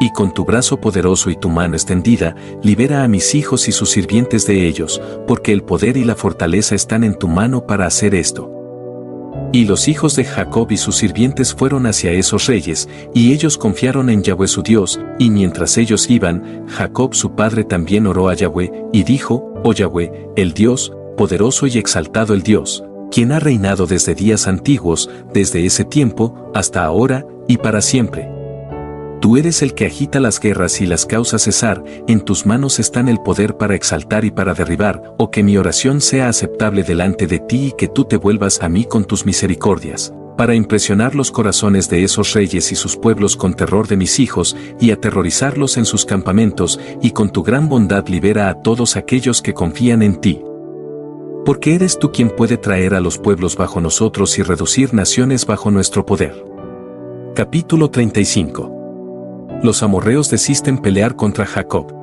Y con tu brazo poderoso y tu mano extendida, libera a mis hijos y sus sirvientes de ellos, porque el poder y la fortaleza están en tu mano para hacer esto. Y los hijos de Jacob y sus sirvientes fueron hacia esos reyes, y ellos confiaron en Yahweh su Dios, y mientras ellos iban, Jacob su padre también oró a Yahweh, y dijo, oh Yahweh, el Dios, poderoso y exaltado el Dios, quien ha reinado desde días antiguos, desde ese tiempo, hasta ahora, y para siempre. Tú eres el que agita las guerras y las causa cesar, en tus manos están el poder para exaltar y para derribar, o que mi oración sea aceptable delante de ti y que tú te vuelvas a mí con tus misericordias, para impresionar los corazones de esos reyes y sus pueblos con terror de mis hijos, y aterrorizarlos en sus campamentos, y con tu gran bondad libera a todos aquellos que confían en ti. Porque eres tú quien puede traer a los pueblos bajo nosotros y reducir naciones bajo nuestro poder. Capítulo 35. Los amorreos desisten pelear contra Jacob.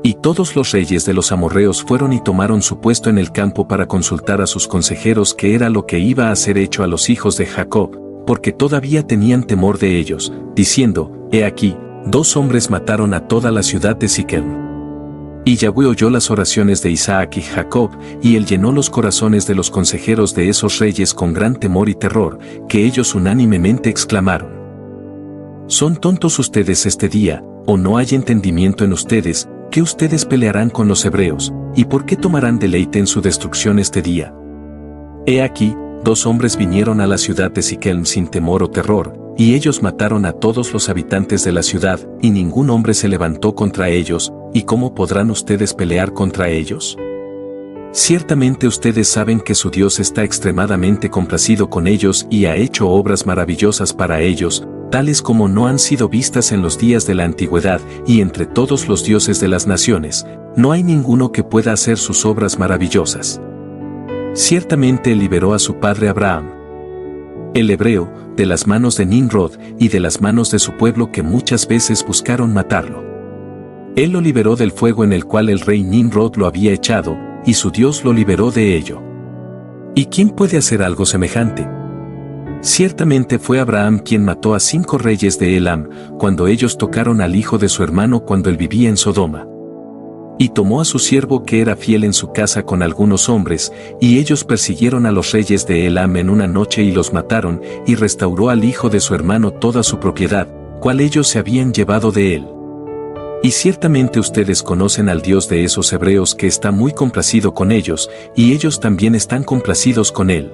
Y todos los reyes de los amorreos fueron y tomaron su puesto en el campo para consultar a sus consejeros qué era lo que iba a ser hecho a los hijos de Jacob, porque todavía tenían temor de ellos, diciendo, he aquí, 2 hombres mataron a toda la ciudad de Siquem. Y Yahweh oyó las oraciones de Isaac y Jacob, y él llenó los corazones de los consejeros de esos reyes con gran temor y terror, que ellos unánimemente exclamaron: ¿Son tontos ustedes este día, o no hay entendimiento en ustedes, que ustedes pelearán con los hebreos, y por qué tomarán deleite en su destrucción este día? He aquí, 2 hombres vinieron a la ciudad de Siquem sin temor o terror, y ellos mataron a todos los habitantes de la ciudad, y ningún hombre se levantó contra ellos, ¿y cómo podrán ustedes pelear contra ellos? Ciertamente ustedes saben que su Dios está extremadamente complacido con ellos y ha hecho obras maravillosas para ellos, tales como no han sido vistas en los días de la antigüedad, y entre todos los dioses de las naciones, no hay ninguno que pueda hacer sus obras maravillosas. Ciertamente él liberó a su padre Abraham, el hebreo, de las manos de Nimrod y de las manos de su pueblo que muchas veces buscaron matarlo. Él lo liberó del fuego en el cual el rey Nimrod lo había echado, y su Dios lo liberó de ello. ¿Y quién puede hacer algo semejante? Ciertamente fue Abraham quien mató a 5 reyes de Elam, cuando ellos tocaron al hijo de su hermano cuando él vivía en Sodoma. Y tomó a su siervo que era fiel en su casa con algunos hombres, y ellos persiguieron a los reyes de Elam en una noche y los mataron, y restauró al hijo de su hermano toda su propiedad, cual ellos se habían llevado de él. Y ciertamente ustedes conocen al Dios de esos hebreos que está muy complacido con ellos, y ellos también están complacidos con él.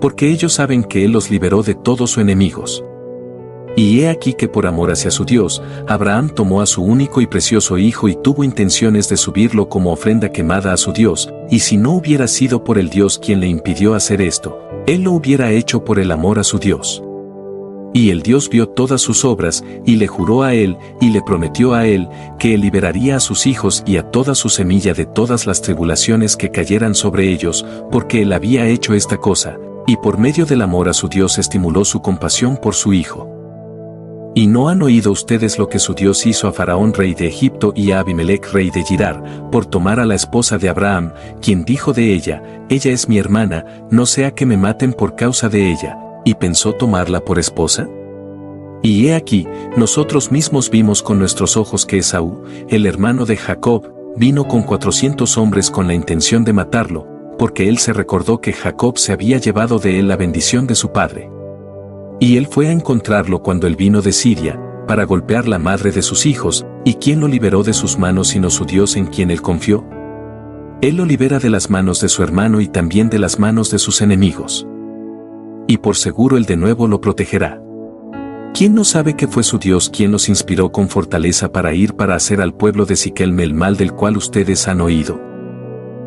Porque ellos saben que él los liberó de todos sus enemigos. Y he aquí que por amor hacia su Dios, Abraham tomó a su único y precioso hijo y tuvo intenciones de subirlo como ofrenda quemada a su Dios, y si no hubiera sido por el Dios quien le impidió hacer esto, él lo hubiera hecho por el amor a su Dios. Y el Dios vio todas sus obras, y le juró a él, y le prometió a él, que él liberaría a sus hijos y a toda su semilla de todas las tribulaciones que cayeran sobre ellos, porque él había hecho esta cosa, y por medio del amor a su Dios estimuló su compasión por su hijo. ¿Y no han oído ustedes lo que su Dios hizo a Faraón rey de Egipto y a Abimelech rey de Girar, por tomar a la esposa de Abraham, quien dijo de ella, ella es mi hermana, no sea que me maten por causa de ella, y pensó tomarla por esposa? Y he aquí, nosotros mismos vimos con nuestros ojos que Esaú, el hermano de Jacob, vino con 400 hombres con la intención de matarlo, porque él se recordó que Jacob se había llevado de él la bendición de su padre. Y él fue a encontrarlo cuando él vino de Siria, para golpear la madre de sus hijos, ¿y quién lo liberó de sus manos sino su Dios en quien él confió? Él lo libera de las manos de su hermano y también de las manos de sus enemigos. Y por seguro él de nuevo lo protegerá. ¿Quién no sabe que fue su Dios quien los inspiró con fortaleza para ir para hacer al pueblo de Siquem el mal del cual ustedes han oído?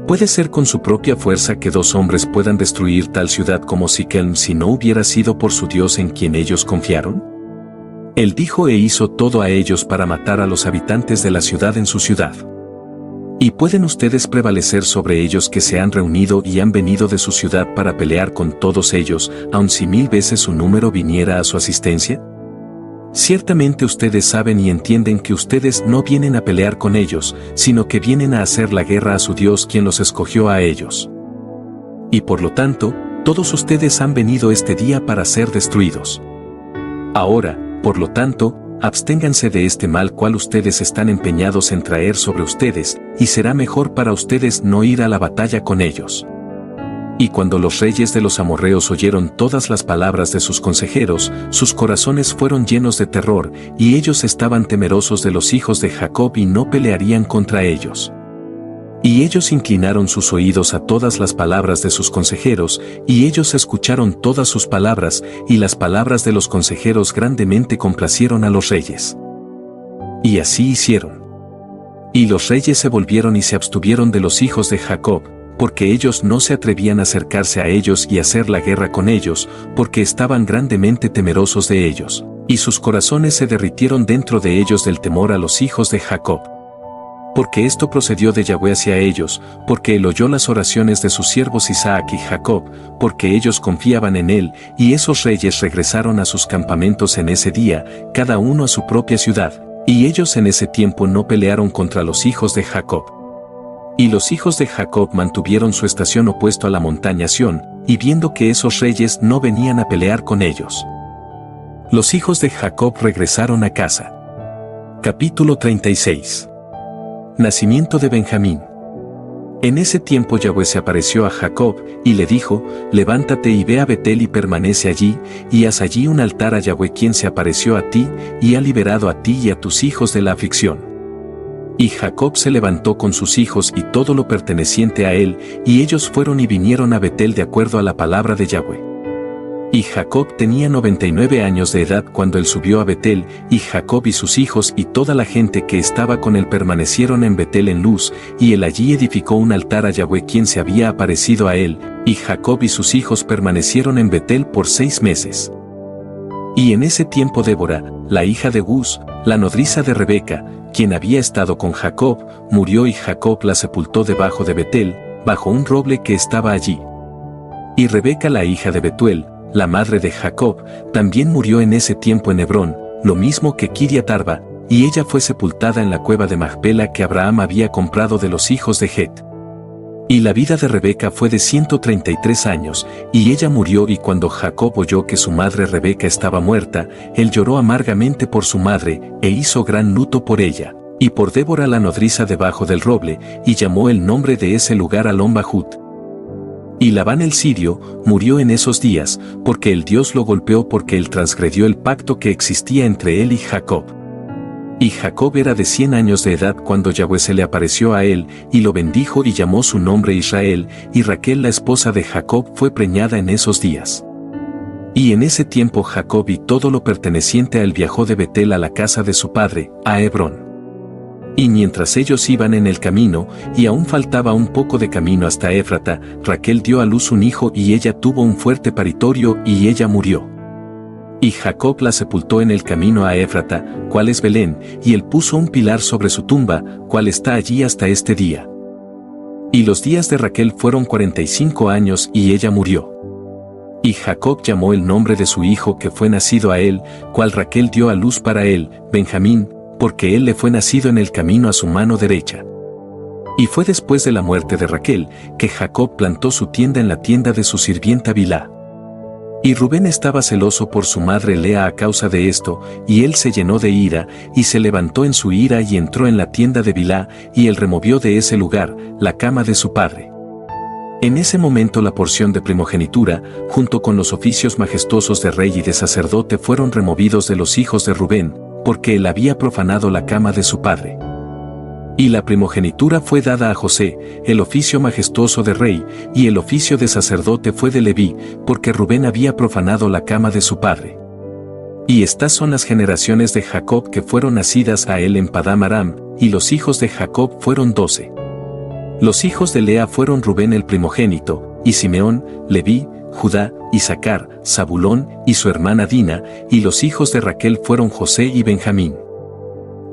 ¿Puede ser con su propia fuerza que 2 hombres puedan destruir tal ciudad como Siquem si no hubiera sido por su Dios en quien ellos confiaron? Él dijo e hizo todo a ellos para matar a los habitantes de la ciudad en su ciudad. ¿Y pueden ustedes prevalecer sobre ellos que se han reunido y han venido de su ciudad para pelear con todos ellos, aun si 1000 veces su número viniera a su asistencia? Ciertamente ustedes saben y entienden que ustedes no vienen a pelear con ellos, sino que vienen a hacer la guerra a su Dios quien los escogió a ellos. Y por lo tanto, todos ustedes han venido este día para ser destruidos. Ahora, por lo tanto, absténganse de este mal cual ustedes están empeñados en traer sobre ustedes, y será mejor para ustedes no ir a la batalla con ellos. Y cuando los reyes de los amorreos oyeron todas las palabras de sus consejeros, sus corazones fueron llenos de terror, y ellos estaban temerosos de los hijos de Jacob y no pelearían contra ellos. Y ellos inclinaron sus oídos a todas las palabras de sus consejeros, y ellos escucharon todas sus palabras, y las palabras de los consejeros grandemente complacieron a los reyes. Y así hicieron. Y los reyes se volvieron y se abstuvieron de los hijos de Jacob, porque ellos no se atrevían a acercarse a ellos y hacer la guerra con ellos, porque estaban grandemente temerosos de ellos, y sus corazones se derritieron dentro de ellos del temor a los hijos de Jacob. Porque esto procedió de Yahweh hacia ellos, porque él oyó las oraciones de sus siervos Isaac y Jacob, porque ellos confiaban en él, y esos reyes regresaron a sus campamentos en ese día, cada uno a su propia ciudad, y ellos en ese tiempo no pelearon contra los hijos de Jacob. Y los hijos de Jacob mantuvieron su estación opuesto a la montaña Sión, y viendo que esos reyes no venían a pelear con ellos, los hijos de Jacob regresaron a casa. Capítulo 36. Nacimiento de Benjamín. En ese tiempo Yahweh se apareció a Jacob, y le dijo, levántate y ve a Betel y permanece allí, y haz allí un altar a Yahweh quien se apareció a ti, y ha liberado a ti y a tus hijos de la aflicción. Y Jacob se levantó con sus hijos y todo lo perteneciente a él, y ellos fueron y vinieron a Betel de acuerdo a la palabra de Yahweh. Y Jacob tenía 99 años de edad cuando él subió a Betel, y Jacob y sus hijos y toda la gente que estaba con él permanecieron en Betel en Luz, y él allí edificó un altar a Yahweh quien se había aparecido a él, y Jacob y sus hijos permanecieron en Betel por 6 meses. Y en ese tiempo Débora, la hija de Uz, la nodriza de Rebeca, quien había estado con Jacob, murió y Jacob la sepultó debajo de Betel, bajo un roble que estaba allí. Y Rebeca la hija de Betuel, la madre de Jacob, también murió en ese tiempo en Hebrón, lo mismo que Kiriat Arba, y ella fue sepultada en la cueva de Macpela que Abraham había comprado de los hijos de Het. Y la vida de Rebeca fue de 133 años, y ella murió y cuando Jacob oyó que su madre Rebeca estaba muerta, él lloró amargamente por su madre, e hizo gran luto por ella, y por Débora la nodriza debajo del roble, y llamó el nombre de ese lugar Alon Bahut. Y Labán el sirio murió en esos días, porque el Dios lo golpeó porque él transgredió el pacto que existía entre él y Jacob. Y Jacob era de 100 años de edad cuando Yahweh se le apareció a él, y lo bendijo y llamó su nombre Israel, y Raquel la esposa de Jacob fue preñada en esos días. Y en ese tiempo Jacob y todo lo perteneciente a él viajó de Betel a la casa de su padre, a Hebrón. Y mientras ellos iban en el camino, y aún faltaba un poco de camino hasta Éfrata, Raquel dio a luz un hijo y ella tuvo un fuerte paritorio y ella murió. Y Jacob la sepultó en el camino a Éfrata, cual es Belén, y él puso un pilar sobre su tumba, cual está allí hasta este día. Y los días de Raquel fueron 45 años y ella murió. Y Jacob llamó el nombre de su hijo que fue nacido a él, cual Raquel dio a luz para él, Benjamín, porque él le fue nacido en el camino a su mano derecha. Y fue después de la muerte de Raquel, que Jacob plantó su tienda en la tienda de su sirvienta Bilhá. Y Rubén estaba celoso por su madre Lea a causa de esto, y él se llenó de ira, y se levantó en su ira y entró en la tienda de Bilhá, y él removió de ese lugar la cama de su padre. En ese momento la porción de primogenitura, junto con los oficios majestuosos de rey y de sacerdote fueron removidos de los hijos de Rubén, porque él había profanado la cama de su padre. Y la primogenitura fue dada a José, el oficio majestuoso de rey, y el oficio de sacerdote fue de Leví, porque Rubén había profanado la cama de su padre. Y estas son las generaciones de Jacob que fueron nacidas a él en Padán Aram, y los hijos de Jacob fueron 12. Los hijos de Lea fueron Rubén el primogénito, y Simeón, Leví, Judá, Isaacar, Zabulón y su hermana Dina, y los hijos de Raquel fueron José y Benjamín.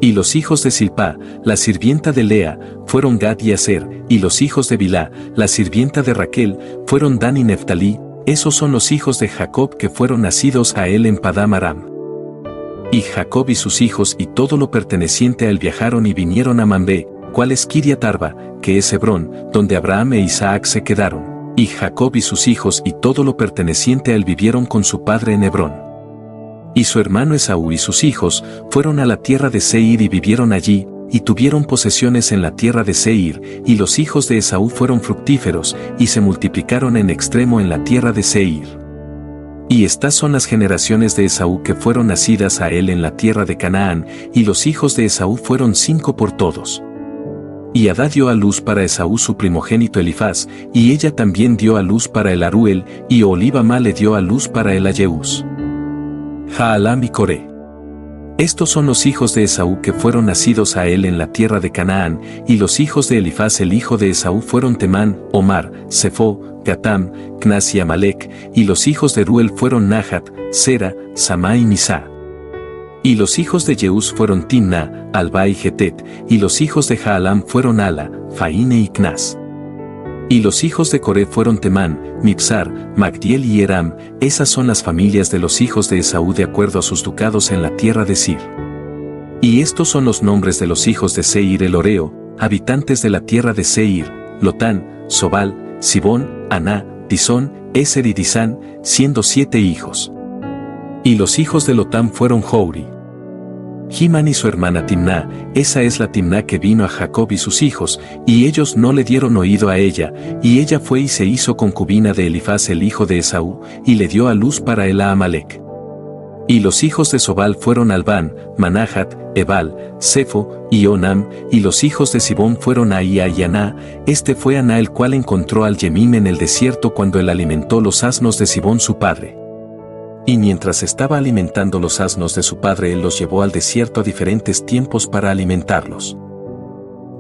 Y los hijos de Silpá, la sirvienta de Lea, fueron Gad y Aser, y los hijos de Bilhá, la sirvienta de Raquel, fueron Dan y Neftalí. Esos son los hijos de Jacob que fueron nacidos a él en Padán Aram. Y Jacob y sus hijos y todo lo perteneciente a él viajaron y vinieron a Mamre, cual es Kiriat Arba, que es Hebrón, donde Abraham e Isaac se quedaron. Y Jacob y sus hijos y todo lo perteneciente a él vivieron con su padre en Hebrón. Y su hermano Esaú y sus hijos fueron a la tierra de Seir y vivieron allí, y tuvieron posesiones en la tierra de Seir, y los hijos de Esaú fueron fructíferos, y se multiplicaron en extremo en la tierra de Seir. Y estas son las generaciones de Esaú que fueron nacidas a él en la tierra de Canaán, y los hijos de Esaú fueron 5 por todos. Y Adá dio a luz para Esaú su primogénito Elifaz, y ella también dio a luz para el Aruel, y Oholibamá le dio a luz para el Ayeús. Jaalam y Coré. Estos son los hijos de Esaú que fueron nacidos a él en la tierra de Canaán, y los hijos de Elifaz el hijo de Esaú fueron Temán, Omar, Sefo, Gatam, Cnas y Amalek, y los hijos de Ruel fueron Nahat, Sera, Samá y Misá. Y los hijos de Jeús fueron Timna, Alba y Getet, y los hijos de Jaalam fueron Ala, Faine y Cnas. Y los hijos de Coré fueron Temán, Mipsar, Magdiel y Eram. Esas son las familias de los hijos de Esaú de acuerdo a sus ducados en la tierra de Sir. Y estos son los nombres de los hijos de Seir el Oreo, habitantes de la tierra de Seir: Lotán, Sobal, Sibón, Aná, Disón, Eser y Disán, siendo 7 hijos. Y los hijos de Lotán fueron Jouri, Jimán y su hermana Timná. Esa es la Timná que vino a Jacob y sus hijos, y ellos no le dieron oído a ella, y ella fue y se hizo concubina de Elifaz el hijo de Esaú, y le dio a luz para él a Amalek. Y los hijos de Sobal fueron Albán, Manahat, Ebal, Sefo, y Onam, y los hijos de Sibón fueron Aía y Aná. Este fue Aná el cual encontró al Yemim en el desierto cuando él alimentó los asnos de Sibón su padre. Y mientras estaba alimentando los asnos de su padre, él los llevó al desierto a diferentes tiempos para alimentarlos.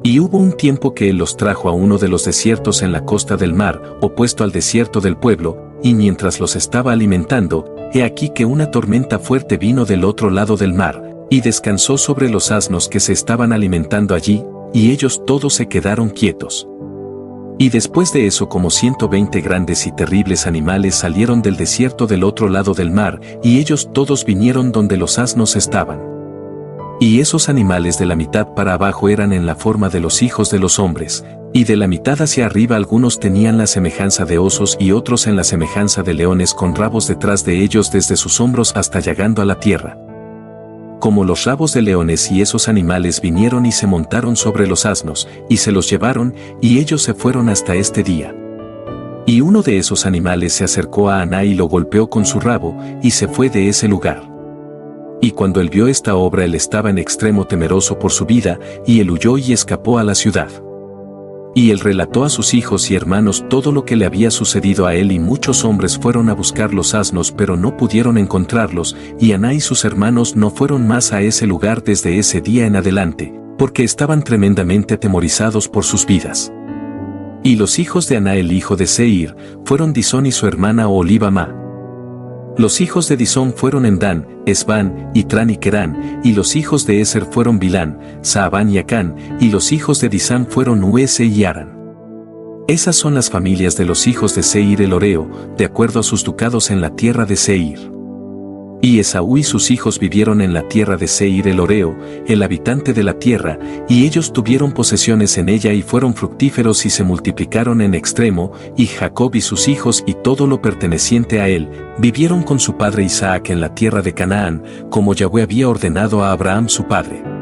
Y hubo un tiempo que él los trajo a uno de los desiertos en la costa del mar, opuesto al desierto del pueblo, y mientras los estaba alimentando, he aquí que una tormenta fuerte vino del otro lado del mar, y descansó sobre los asnos que se estaban alimentando allí, y ellos todos se quedaron quietos. Y después de eso como 120 grandes y terribles animales salieron del desierto del otro lado del mar, y ellos todos vinieron donde los asnos estaban. Y esos animales de la mitad para abajo eran en la forma de los hijos de los hombres, y de la mitad hacia arriba algunos tenían la semejanza de osos y otros en la semejanza de leones con rabos detrás de ellos desde sus hombros hasta llegando a la tierra. Como los rabos de leones, y esos animales vinieron y se montaron sobre los asnos, y se los llevaron, y ellos se fueron hasta este día. Y uno de esos animales se acercó a Aná y lo golpeó con su rabo, y se fue de ese lugar. Y cuando él vio esta obra, él estaba en extremo temeroso por su vida, y él huyó y escapó a la ciudad. Y él relató a sus hijos y hermanos todo lo que le había sucedido a él, y muchos hombres fueron a buscar los asnos pero no pudieron encontrarlos, y Aná y sus hermanos no fueron más a ese lugar desde ese día en adelante, porque estaban tremendamente atemorizados por sus vidas. Y los hijos de Aná el hijo de Seir fueron Disón y su hermana Oholibamá. Los hijos de Disón fueron Emdán, Esbán, Itrán y Querán, y los hijos de Eser fueron Bilán, Saabán y Acán, y los hijos de Disán fueron Uese y Aran. Esas son las familias de los hijos de Seir el Oreo, de acuerdo a sus ducados en la tierra de Seir. Y Esaú y sus hijos vivieron en la tierra de Seir el Oreo, el habitante de la tierra, y ellos tuvieron posesiones en ella y fueron fructíferos y se multiplicaron en extremo, y Jacob y sus hijos y todo lo perteneciente a él, vivieron con su padre Isaac en la tierra de Canaán, como Yahweh había ordenado a Abraham su padre.